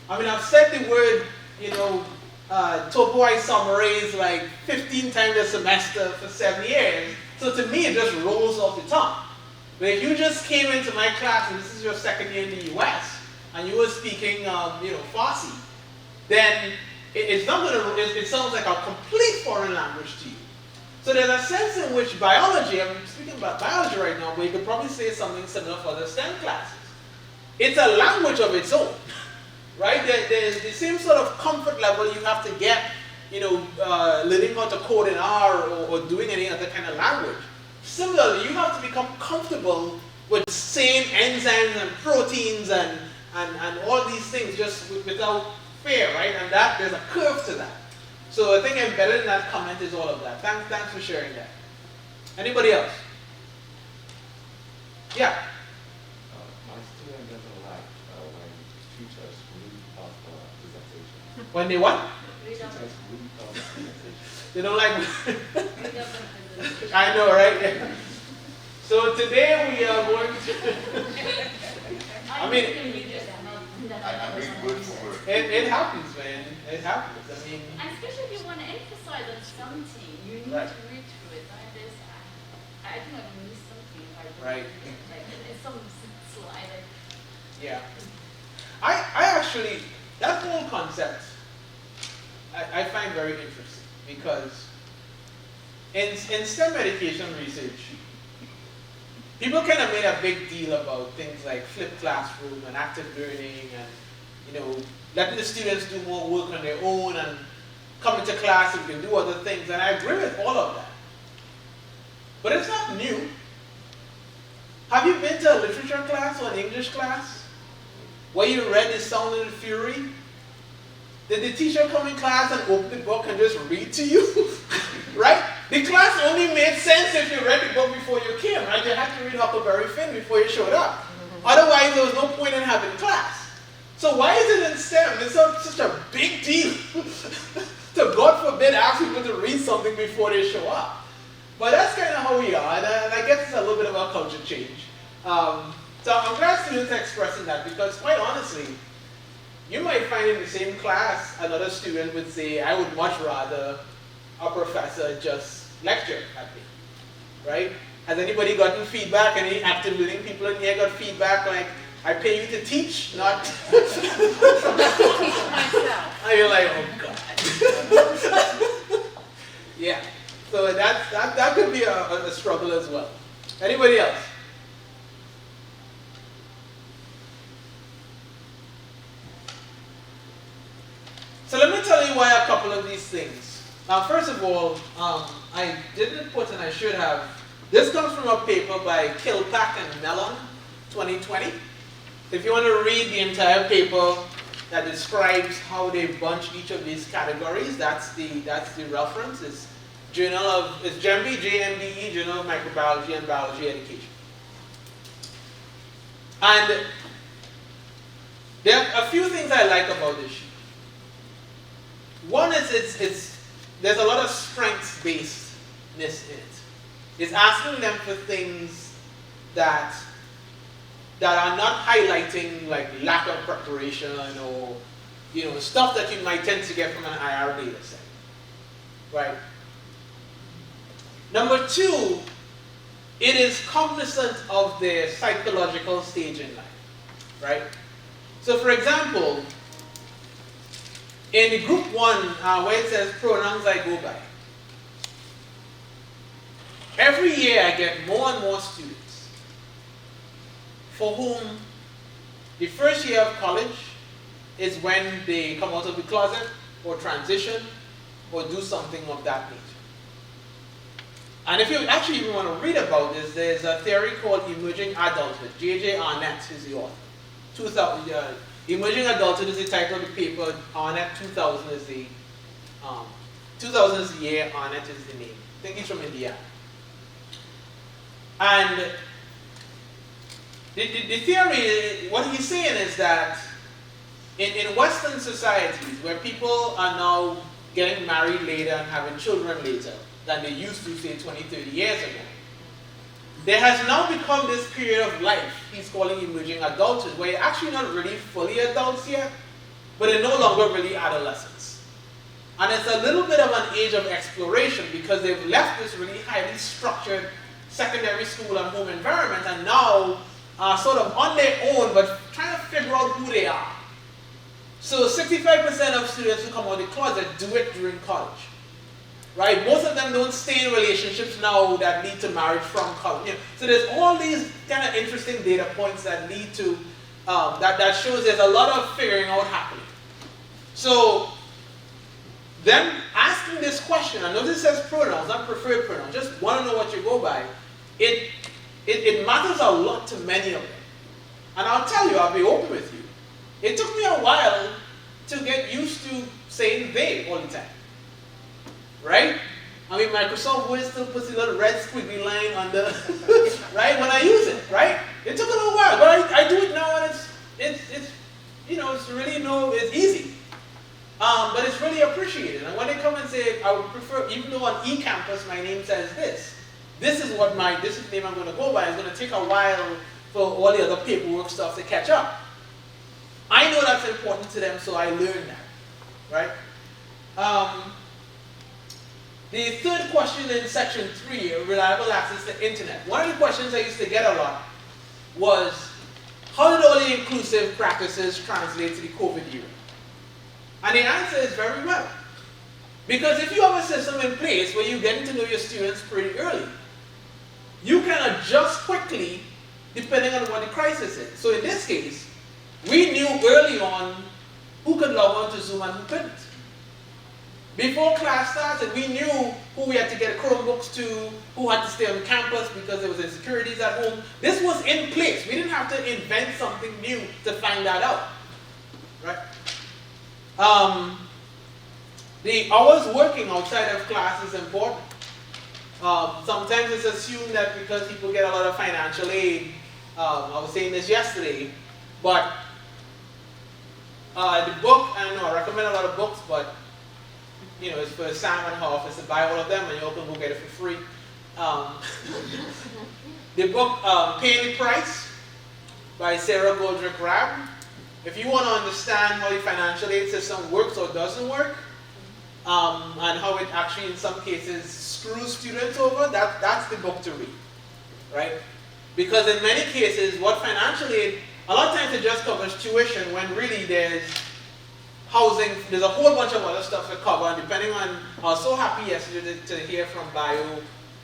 I've said the word, topoisomerase like 15 times a semester for 7 years, so to me it just rolls off the tongue. But if you just came into my class and this is your second year in the US, and you were speaking, Farsi, then it sounds like a complete foreign language to you. So there's a sense in which biology, I'm speaking about biology right now, but you could probably say something similar for the STEM classes. It's a language of its own, right? There's the same sort of comfort level you have to get, learning how to code in R or doing any other kind of language. Similarly, you have to become comfortable with saying enzymes and proteins and all these things just without fear, right? And that there's a curve to that. So I think embedded in that comment is all of that. Thanks for sharing that. Anybody else? Yeah. My student doesn't like when teachers read off presentation. When they what? Teachers read off presentation. They don't like. I know, right? Yeah. So today we are going to. I mean, I read word for word. it happens, man. It happens. And especially if you want to emphasize on something, you need to read through it. I think I missed something if I don't read it. Like it's some slide. Yeah. I actually, that whole concept, I find very interesting because in STEM education research, people kind of made a big deal about things like flipped classroom and active learning and, letting the students do more work on their own and come into class and can do other things. And I agree with all of that. But it's not new. Have you been to a literature class or an English class where you read The Sound and the Fury? Did the teacher come in class and open the book and just read to you? Right? The class only made sense if you read the book before you came, right? You had to read Huckleberry Finn before you showed up. Otherwise, there was no point in having class. So why is it in STEM? It's such a big deal to, God forbid, ask people to read something before they show up. But that's kind of how we are, and I guess it's a little bit of a culture change. So I'm glad students are expressing that, because quite honestly, you might find in the same class another student would say, I would much rather a professor just lecture at me, right? Has anybody gotten feedback? Any active learning people in here got feedback like, I pay you to teach, not Teach myself. and you're like, oh God. Yeah, so that could be a struggle as well. Anybody else? So let me tell you why a couple of these things. First of all, I didn't put, and I should have, this comes from a paper by Kilpack and Mellon, 2020. If you want to read the entire paper that describes how they bunch each of these categories, that's the reference. It's JMBE, Journal of Microbiology and Biology Education. And there are a few things I like about this sheet. One is there's a lot of strengths-basedness in it. It's asking them for things that are not highlighting like lack of preparation or stuff that you might tend to get from an IR data set, right? Number two, it is cognizant of their psychological stage in life, right? So for example, in group 1, where it says pronouns I go by, every year I get more and more students for whom the first year of college is when they come out of the closet or transition or do something of that nature. And if you actually even want to read about this, there's a theory called emerging adulthood. J.J. Arnett is the author. Emerging Adulthood is the title of the paper. Arnett 2000 is the 2000 is the year. Arnett is the name. I think he's from India. And the theory, what he's saying is that in Western societies where people are now getting married later and having children later than they used to, say, 20, 30 years ago, there has now become this period of life he's calling emerging adulthood, where you're actually not really fully adults yet, but they're no longer really adolescents. And it's a little bit of an age of exploration because they've left this really highly structured secondary school and home environment and now are sort of on their own but trying to figure out who they are. So 65% of students who come out of the closet do it during college. Right? Most of them don't stay in relationships now that lead to marriage from college. So there's all these kind of interesting data points that lead to, that shows there's a lot of figuring out happening. So them asking this question, I notice it says pronouns, not preferred pronouns, just want to know what you go by, it matters a lot to many of them. And I'll tell you, I'll be open with you. It took me a while to get used to saying they all the time. Right? I mean, Microsoft Word still puts a little red squiggly line on the, right, when I use it, right? It took a little while, but I do it now and it's really, it's easy. But it's really appreciated. And when they come and say, I would prefer, even though on eCampus my name says this is the name I'm going to go by, it's going to take a while for all the other paperwork stuff to catch up. I know that's important to them, so I learned that, right? The third question in section 3, reliable access to internet. One of the questions I used to get a lot was, how did all the inclusive practices translate to the COVID era? And the answer is very well. Because if you have a system in place where you're getting to know your students pretty early, you can adjust quickly depending on what the crisis is. So in this case, we knew early on who could log on to Zoom and who couldn't. Before class started, we knew who we had to get Chromebooks to, who had to stay on campus because there was insecurities at home. This was in place. We didn't have to invent something new to find that out, right? The hours working outside of class is important. Sometimes it's assumed that because people get a lot of financial aid, I was saying this yesterday, but The book, I know I recommend a lot of books, but it's for Sam and her office to buy all of them, and you can go get it for free. The book, Pay Any Price by Sarah Goldrick Rabb. If you want to understand how the financial aid system works or doesn't work, and how it actually in some cases screws students over, that's the book to read, right? Because in many cases, what financial aid, a lot of times it just covers tuition when really there's housing, there's a whole bunch of other stuff to cover, and depending on, I was so happy yesterday to hear from Bio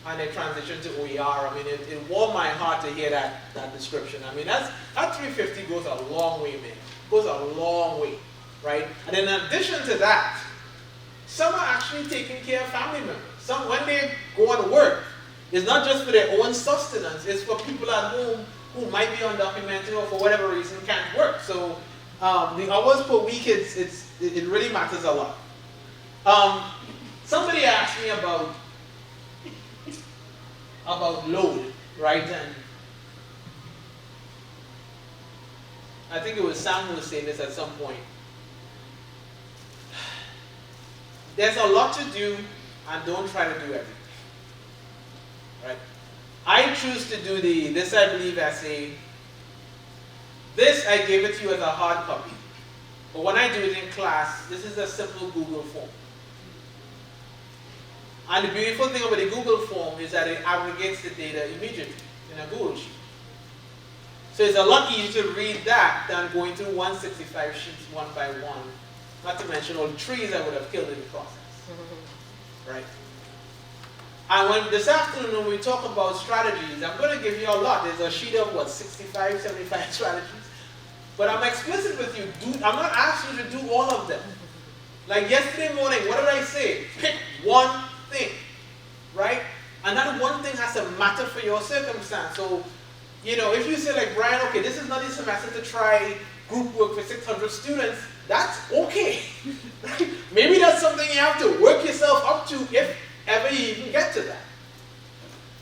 and their transition to OER. I mean, it warmed my heart to hear that description. I mean, that 350 goes a long way, man. Goes a long way, right? And in addition to that, some are actually taking care of family members. Some, when they go on work, it's not just for their own sustenance, it's for people at home who might be undocumented or for whatever reason can't work. So the hours per week, it really matters a lot. Somebody asked me about load, right? And I think it was Sam who was saying this at some point. There's a lot to do, and don't try to do everything, right? I choose to do this I believe essay. This I gave it to you as a hard copy. But when I do it in class, this is a simple Google form. And the beautiful thing about the Google form is that it aggregates the data immediately in a Google sheet. So it's a lot easier to read that than going through 165 sheets one by one. Not to mention all the trees I would have killed in the process. Right? And this afternoon when we talk about strategies, I'm going to give you a lot. There's a sheet of 65, 75 strategies. But I'm explicit with you. I'm not asking you to do all of them. Like yesterday morning, what did I say? Pick one thing. Right? And that one thing has to matter for your circumstance. So, if you say like, Brian, okay, this is not the semester to try group work for 600 students, that's okay. Right? Maybe that's something you have to work yourself up to if ever you even get to that.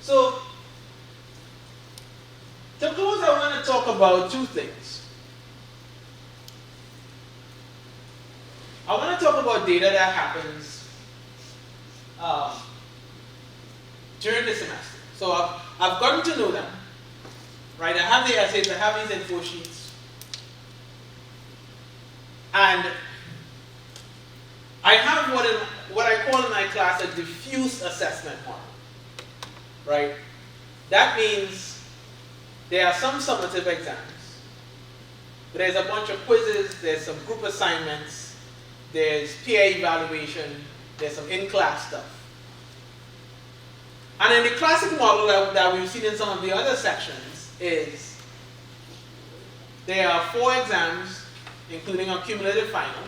So, to close, I want to talk about two things. I want to talk about data that happens during the semester. So I've gotten to know them. Right? I have the essays, I have these info sheets. And I have what I call in my class a diffuse assessment model. Right? That means there are some summative exams. There's a bunch of quizzes, there's some group assignments, there's peer evaluation, there's some in-class stuff. And in the classic model that we've seen in some of the other sections is there are 4 exams, including a cumulative final.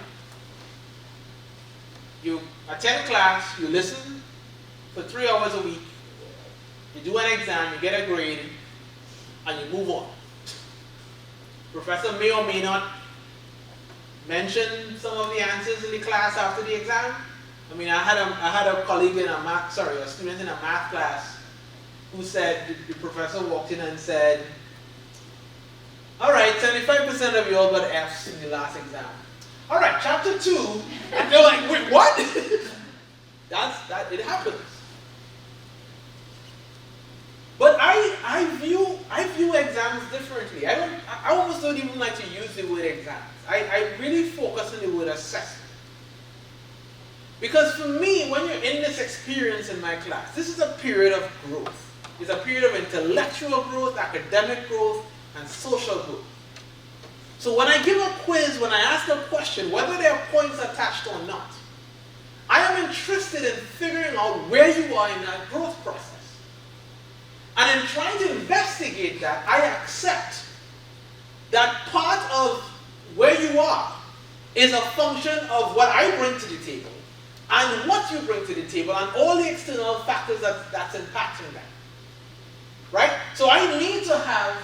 You attend class, you listen for 3 hours a week, you do an exam, you get a grade, and you move on. Professor may or may not mention some of the answers in the class after the exam. I mean, I had a colleague in a student in a math class who said, the professor walked in and said, all right, 75% of you all got F's in the last exam. All right, chapter 2, and they're like, wait, what? It happens. But I view exams differently. I almost don't even like to use the word exams. I really focus on the word assessment. Because for me, when you're in this experience in my class, this is a period of growth. It's a period of intellectual growth, academic growth, and social growth. So when I give a quiz, when I ask a question, whether there are points attached or not, I am interested in figuring out where you are in that growth process. And in trying to investigate that, I accept that part of where you are is a function of what I bring to the table, and what you bring to the table, and all the external factors that's impacting that. Right? So I need to have,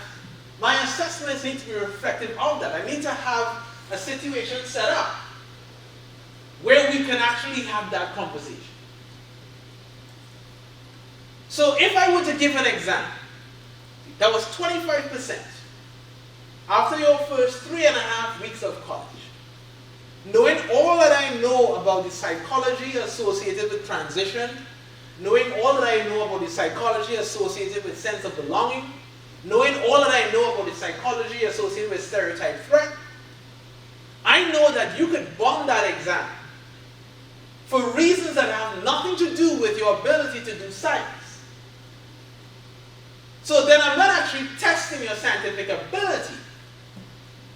my assessments need to be reflective of that. I need to have a situation set up where we can actually have that conversation. So if I were to give an exam that was 25% after your first 3.5 weeks of college, knowing all that I know about the psychology associated with transition, knowing all that I know about the psychology associated with sense of belonging, knowing all that I know about the psychology associated with stereotype threat, I know that you could bomb that exam for reasons that have nothing to do with your ability to do science. So then I'm not actually testing your scientific ability.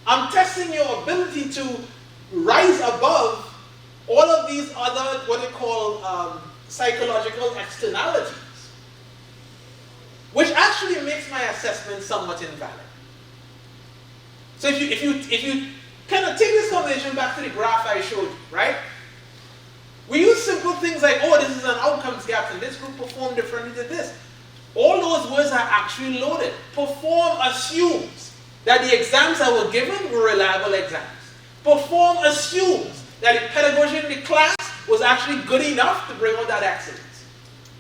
I'm testing your ability to rise above all of these other, what they call psychological externalities, which actually makes my assessment somewhat invalid. So if you kind of take this conversation back to the graph I showed you, right? We use simple things like, oh, this is an outcomes gap, and this group performed differently than this. All those words are actually loaded. Perform assumes that the exams that were given were reliable exams. Perform assumes that the pedagogy in the class was actually good enough to bring out that excellence.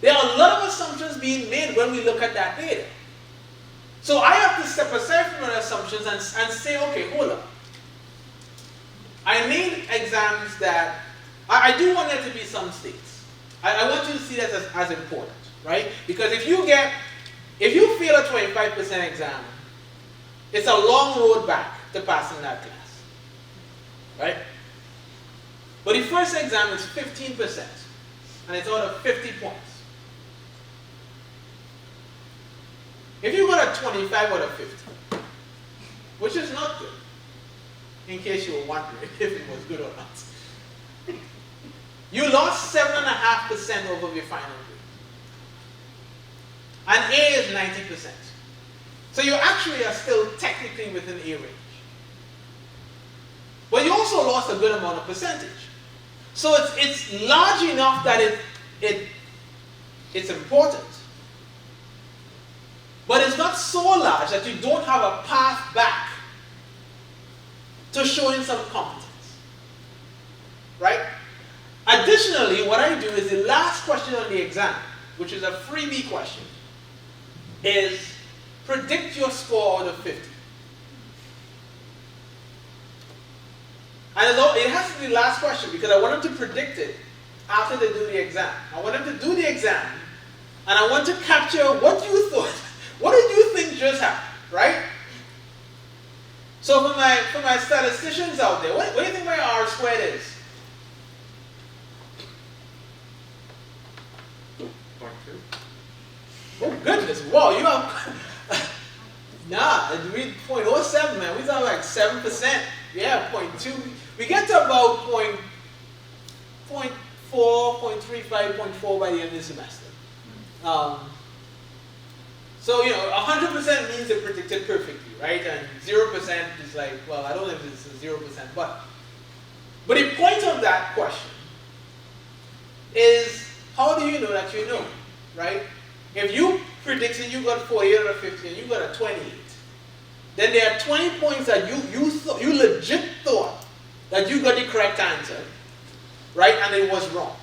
There are a lot of assumptions being made when we look at that data. So I have to step aside from my assumptions and say, okay, hold up. I need exams that, I do want there to be some states. I want you to see that as important, right? Because if you fail a 25% exam, it's a long road back to passing that class, right? But the first exam is 15%, and it's out of 50 points. If you got a 25 out of 50, which is not good, in case you were wondering if it was good or not, you lost 7.5% over your final grade. And A is 90%. So you actually are still technically within A range. But you also lost a good amount of percentage. So it's large enough that it's important. But it's not so large that you don't have a path back to showing some competence. Right? Additionally, what I do is the last question on the exam, which is a freebie question, is predict your score out of 50. And it has to be the last question because I want them to predict it after they do the exam. I want them to do the exam and I want to capture what you thought. What did you think just happened, right? So for my statisticians out there, what do you think my R squared is? 0.2. Oh goodness, wow, you have, nah, we 0.07, man, we talking like 7%. Yeah, 0.2. We get to about 0.4, 0.35, 0.4 by the end of the semester. So, 100% means it predicted perfectly, right? And 0% is like, well, I don't know if it's a 0%, but the point of that question is, how do you know that you know, right? If you predicted you got 48 out of 50 and you got a 28, then there are 20 points that you legit thought that you got the correct answer, right? And it was wrong.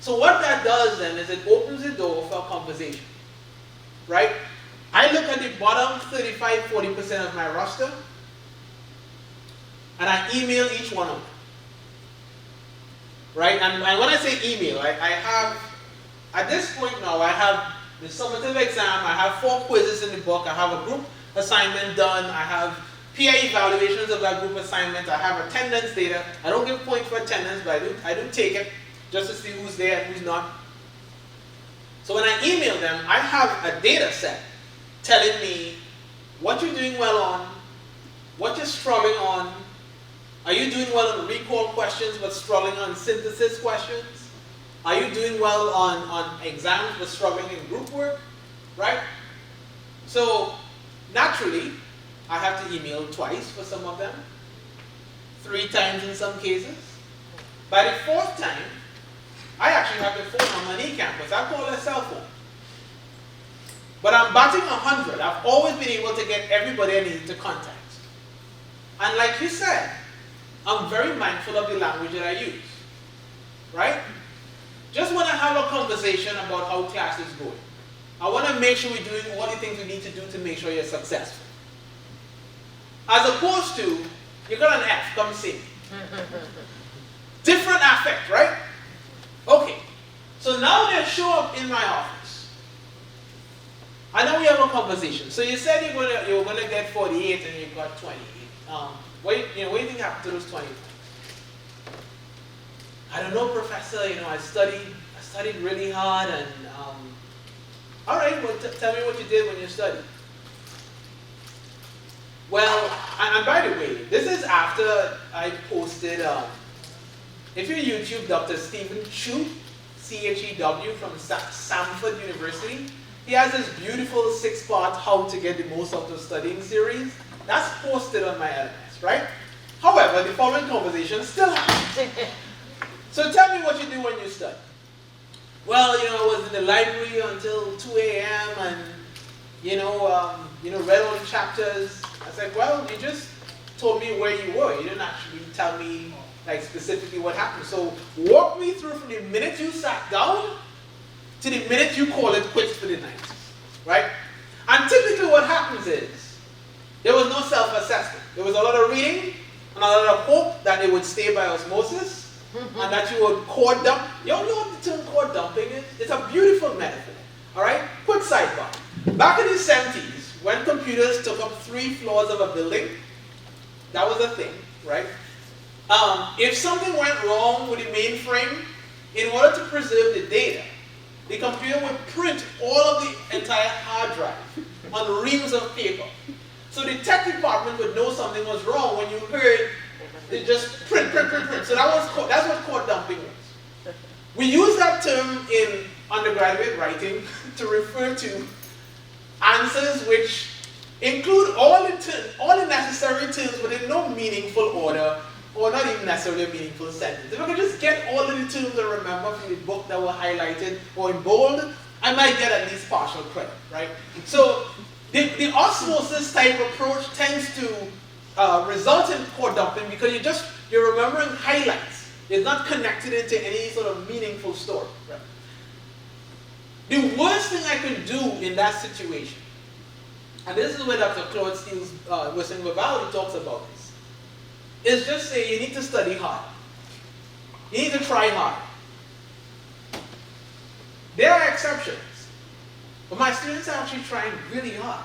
So what that does then is it opens the door for a conversation, right? I look at the bottom 35, 40% of my roster, and I email each one of them, right? And when I say email, I have, at this point now, I have the summative exam, I have 4 quizzes in the book, I have a group assignment done, I have peer evaluations of that group assignment, I have attendance data. I don't give points for attendance, but I do take it just to see who's there and who's not. So when I email them, I have a data set telling me what you're doing well on, what you're struggling on. Are you doing well on recall questions but struggling on synthesis questions? Are you doing well on exams but struggling in group work? Right? So naturally, I have to email twice for some of them, 3 times in some cases. By the 4th time, I actually have the phone on my knee campus. I call it a cell phone. But I'm batting 100. I've always been able to get everybody I need to contact. And like you said, I'm very mindful of the language that I use. Right? Just want to have a conversation about how class is going. I want to make sure we're doing all the things we need to do to make sure you're successful. As opposed to, you got an F, come see me. Different affect, right? Okay. So now they show up in my office. I know we have a conversation. So you said you were gonna get 48 and you got 28. What do you think happened to those 20 points? I don't know, Professor. I studied really hard, and all right. Well, tell me what you did when you studied. Well, and by the way, this is after I posted. If you YouTube Dr. Stephen Chu, CHEW from Samford University, he has this beautiful 6-part "How to Get the Most Out of Studying" series. That's posted on my LMS, right? However, the following conversation still happens. So tell me what you do when you study. Well, I was in the library until 2 a.m. and, read all the chapters. I said, well, you just told me where you were. You didn't actually tell me, specifically what happened. So walk me through from the minute you sat down to the minute you call it quits for the night, right? And typically what happens is, there was no self-assessment. There was a lot of reading and a lot of hope that it would stay by osmosis. And that you would core dump. You all know what the term core dumping is? It's a beautiful metaphor. Alright? Quick sidebar. Back in the 70s, when computers took up 3 floors of a building, that was a thing, right? If something went wrong with the mainframe, in order to preserve the data, the computer would print all of the entire hard drive on reams of paper. So the tech department would know something was wrong when you heard they just print. So that's what core dumping was. We use that term in undergraduate writing to refer to answers which include all the necessary terms but in no meaningful order or not even necessarily a meaningful sentence. If I could just get all of the terms I remember from the book that were highlighted or in bold, I might get at least partial credit, right? So the osmosis type approach tends to result in core dumping because you're remembering highlights. It's not connected into any sort of meaningful story. Right? The worst thing I can do in that situation, and this is where Dr. Claude Steele's Western Vivaldi talks about this, is just say you need to study hard. You need to try hard. There are exceptions, but my students are actually trying really hard.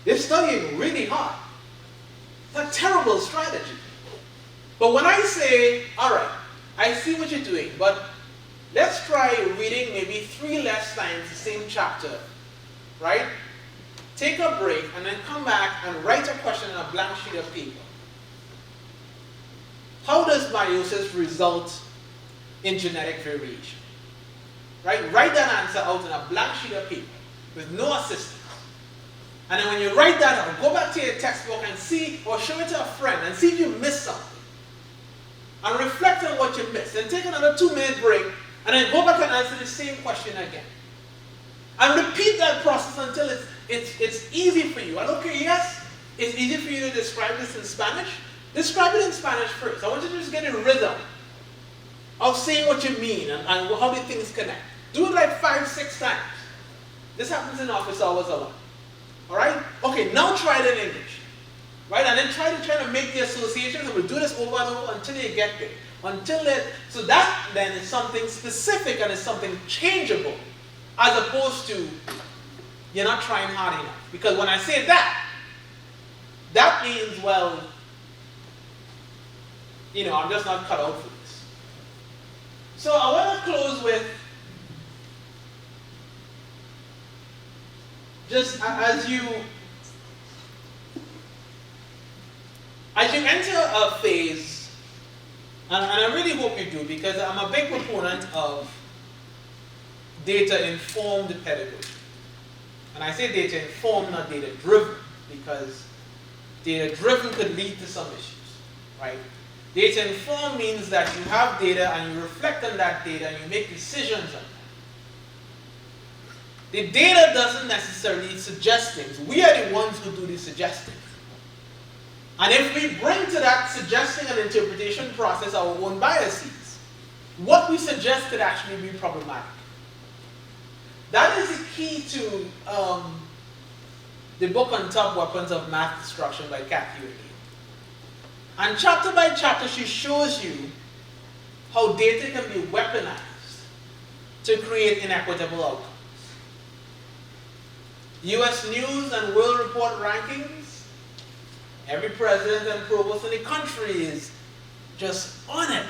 They're studying really hard. It's a terrible strategy. But when I say, all right, I see what you're doing, but let's try reading maybe 3 less times the same chapter, right? Take a break and then come back and write a question on a blank sheet of paper. How does meiosis result in genetic variation? Right? Write that answer out on a blank sheet of paper with no assistance. And then when you write that out, go back to your textbook and see, or show it to a friend and see if you missed something. And reflect on what you missed. And take another 2-minute break and then go back and answer the same question again. And repeat that process until it's easy for you. And okay, yes, it's easy for you to describe this in Spanish. Describe it in Spanish first. I want you to just get a rhythm of saying what you mean and how the things connect. Do it like 5, 6 times. This happens in office hours a lot. Alright? Okay, now try it in English. Right? And then try to make the associations, and we'll do this over and over until you get there. So that then is something specific and is something changeable, as opposed to you're not trying hard enough. Because when I say that, that means, well, I'm just not cut out for this. So I want to close with just as you enter a phase, and I really hope you do, because I'm a big proponent of data-informed pedagogy. And I say data-informed, not data-driven, because data-driven could lead to some issues, right? Data-informed means that you have data and you reflect on that data and you make decisions on that. The data doesn't necessarily suggest things. We are the ones who do the suggesting. And if we bring to that suggesting and interpretation process our own biases, what we suggest could actually be problematic. That is the key to the book on Top Weapons of Math Destruction by Kathy O'Neill. And chapter by chapter, she shows you how data can be weaponized to create inequitable outcomes. US News and World Report rankings, every president and provost in the country is just on it.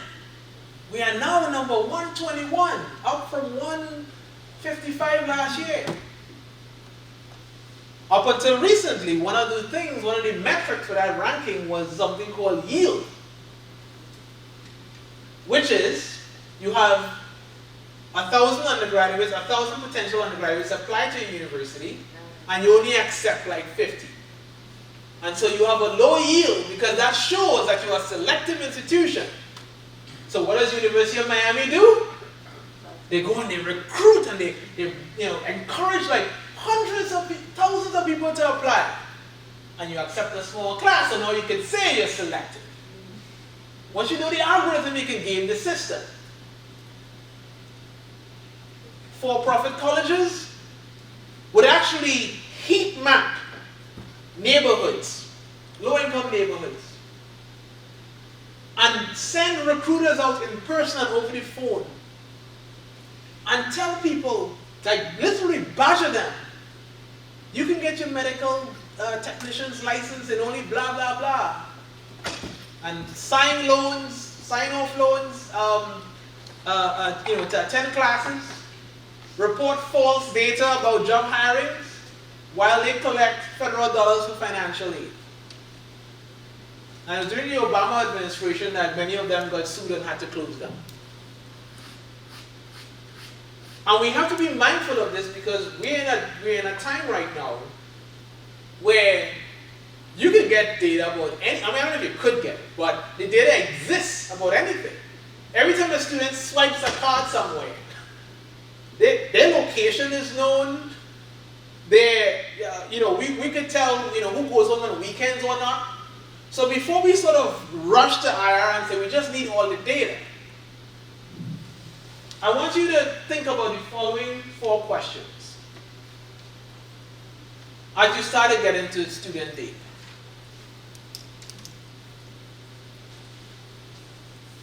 We are now number 121, up from 155 last year. Up until recently, one of the metrics for that ranking was something called yield, which is you have 1,000 undergraduates, 1,000 potential undergraduates apply to a university, and you only accept like 50. And so you have a low yield because that shows that you are a selective institution. So what does University of Miami do? They go and they recruit and they encourage like thousands of people to apply. And you accept a small class, so now you can say you're selective. Once you know the algorithm, you can game the system. For-profit colleges would actually heat map neighborhoods, low-income neighborhoods, and send recruiters out in person and over the phone and tell people, like literally badger them, you can get your medical technician's license in only blah, blah, blah. And sign off loans, to attend classes, report false data about job hirings while they collect federal dollars for financial aid. And it was during the Obama administration that many of them got sued and had to close down. And we have to be mindful of this because we're in a time right now where you can get data about any, I don't know if you could get it, but the data exists about anything. Every time a student swipes a card somewhere, their location is known. We could tell, who goes home on weekends or not. So before we sort of rush to IR and say we just need all the data, I want you to think about the following 4 questions as you start to get into student data.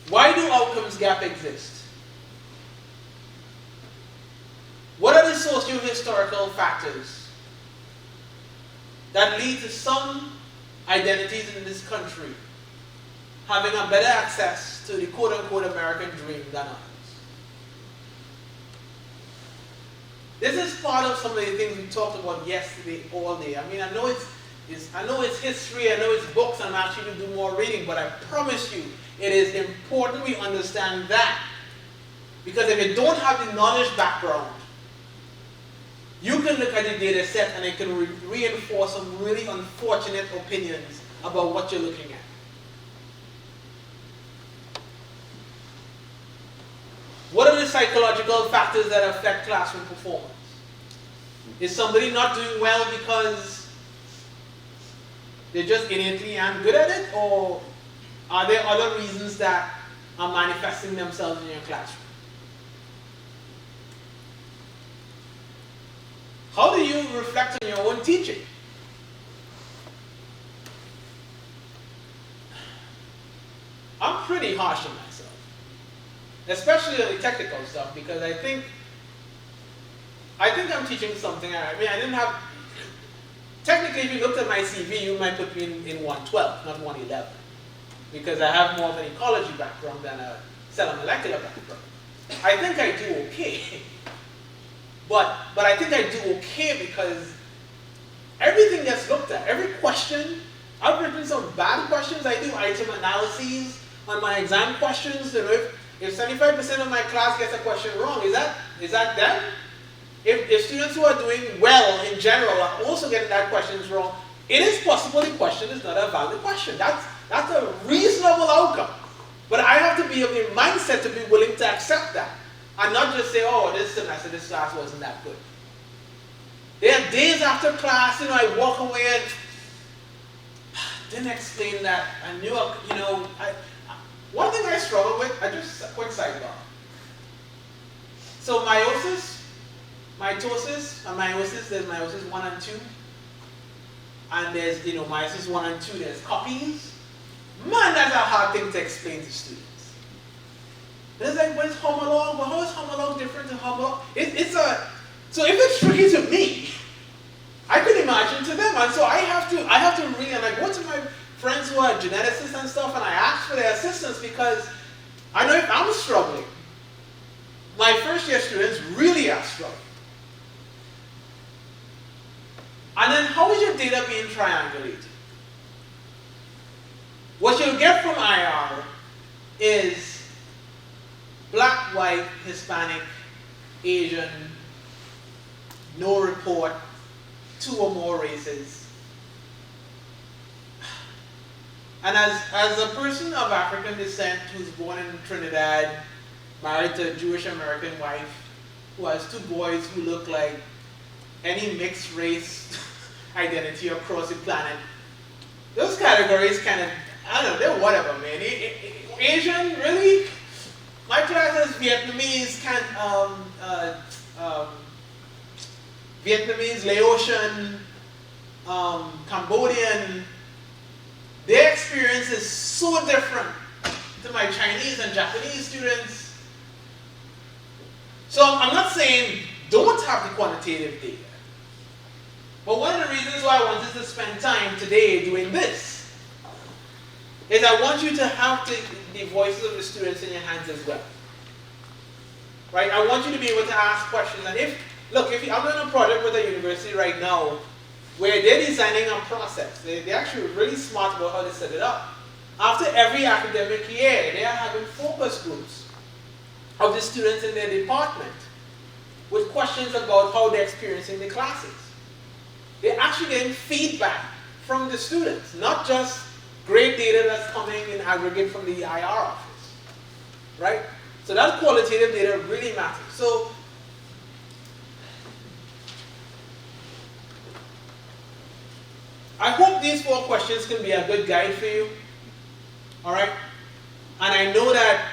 Why do outcomes gap exist? What are the socio-historical factors that lead to some identities in this country having a better access to the quote-unquote American dream than others? This is part of some of the things we talked about yesterday all day. I know it's history, I know it's books, and I'm asking you to do more reading, but I promise you, it is important we understand that. Because if you don't have the knowledge background, you can look at the data set and it can reinforce some really unfortunate opinions about what you're looking at. What are the psychological factors that affect classroom performance? Is somebody not doing well because they just innately aren't good at it? Or are there other reasons that are manifesting themselves in your classroom? How do you reflect on your own teaching? I'm pretty harsh on myself, especially on the technical stuff, because I think I'm teaching something. I didn't have, technically if you looked at my CV, you might put me in 112, not 111, because I have more of an ecology background than a cell molecular background. I think I do okay. But I think I do okay because everything gets looked at. Every question, I've written some bad questions. I do item analyses on my exam questions. If 75% of my class gets a question wrong, is that them? If students who are doing well in general are also getting that questions wrong, it is possible the question is not a valid question. That's a reasonable outcome. But I have to be of the mindset to be willing to accept that. And not just say, oh, this semester, this class wasn't that good. There are days after class, I walk away and didn't explain that. I knew, one thing I struggle with, a quick sidebar. So meiosis, mitosis, and meiosis, there's meiosis 1 and 2. And there's, meiosis 1 and 2, there's copies. Man, thing to explain to students. And it's like, what is homolog? Well, how is homolog different to homolog? So if it's tricky to me, I can imagine to them. And so I have to really, and I go to my friends who are geneticists and stuff, and I ask for their assistance because I know if I'm struggling, my first year students really are struggling. And then how is your data being triangulated? What you'll get from IR is black, white, Hispanic, Asian, no report, 2 or more races. And as a person of African descent who's born in Trinidad, married to a Jewish American wife, who has 2 boys who look like any mixed race identity across the planet, those categories kind of, I don't know, they're whatever, man. Asian, really? My class is Vietnamese, Vietnamese, Laotian, Cambodian. Their experience is so different to my Chinese and Japanese students. So I'm not saying don't have the quantitative data. But one of the reasons why I wanted to spend time today doing this is I want you to have the voices of the students in your hands as well. Right? I want you to be able to ask questions. And I'm doing a project with a university right now where they're designing a process. They're actually really smart about how they set it up. After every academic year, they are having focus groups of the students in their department with questions about how they're experiencing the classes. They're actually getting feedback from the students, not just grade data that's coming in aggregate from the IR office, right? So that qualitative data really matters. So I hope these 4 questions can be a good guide for you, all right? And I know that,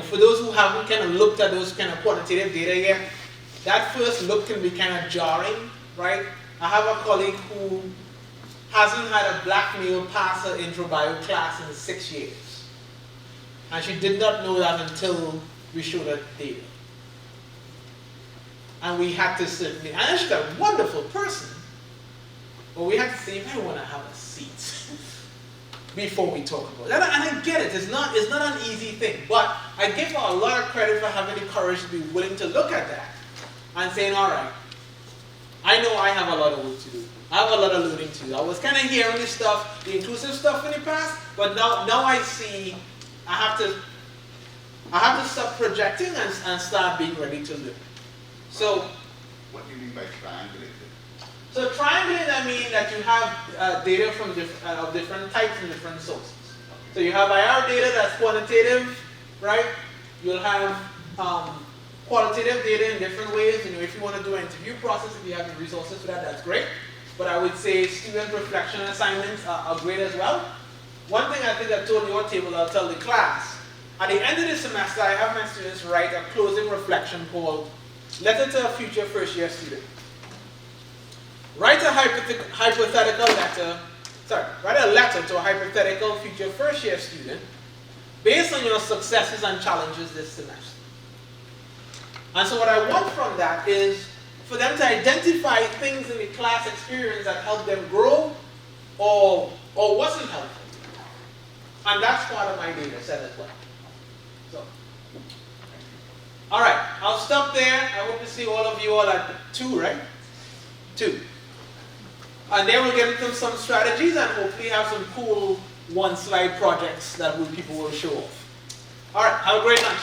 for those who haven't kind of looked at those kind of quantitative data yet, that first look can be kind of jarring, right? I have a colleague who hasn't had a black male pass her intro bio class in 6 years. And she did not know that until we showed her data. And we had to certainly, and she's a wonderful person, but we had to say, you might want to have a seat before we talk about it. And I get it, it's not an easy thing, but I give her a lot of credit for having the courage to be willing to look at that and saying, all right, I know I have a lot of work to do. I have a lot of learning to do. I was kind of hearing this stuff, the inclusive stuff in the past, but now I see I have to stop projecting and start being ready to learn. So, what do you mean by triangulated? So triangulated, I mean that you have data from different types and different sources. So you have IR data that's quantitative, right? You'll have qualitative data in different ways. If you want to do an interview process, if you have the resources for that, that's great. But I would say student reflection assignments are great as well. One thing I think I told your table, I'll tell the class. At the end of the semester, I have my students write a closing reflection called Letter to a Future First Year Student. Write a letter to a hypothetical future first year student based on your successes and challenges this semester. And so what I want from that is for them to identify things in the class experience that helped them grow or wasn't helpful. And that's part of my data set as well. So, all right, I'll stop there. I hope to see all of you all at 2, right? 2. And then we'll get into some strategies and hopefully have some cool 1-slide projects that people will show off. All right, have a great lunch.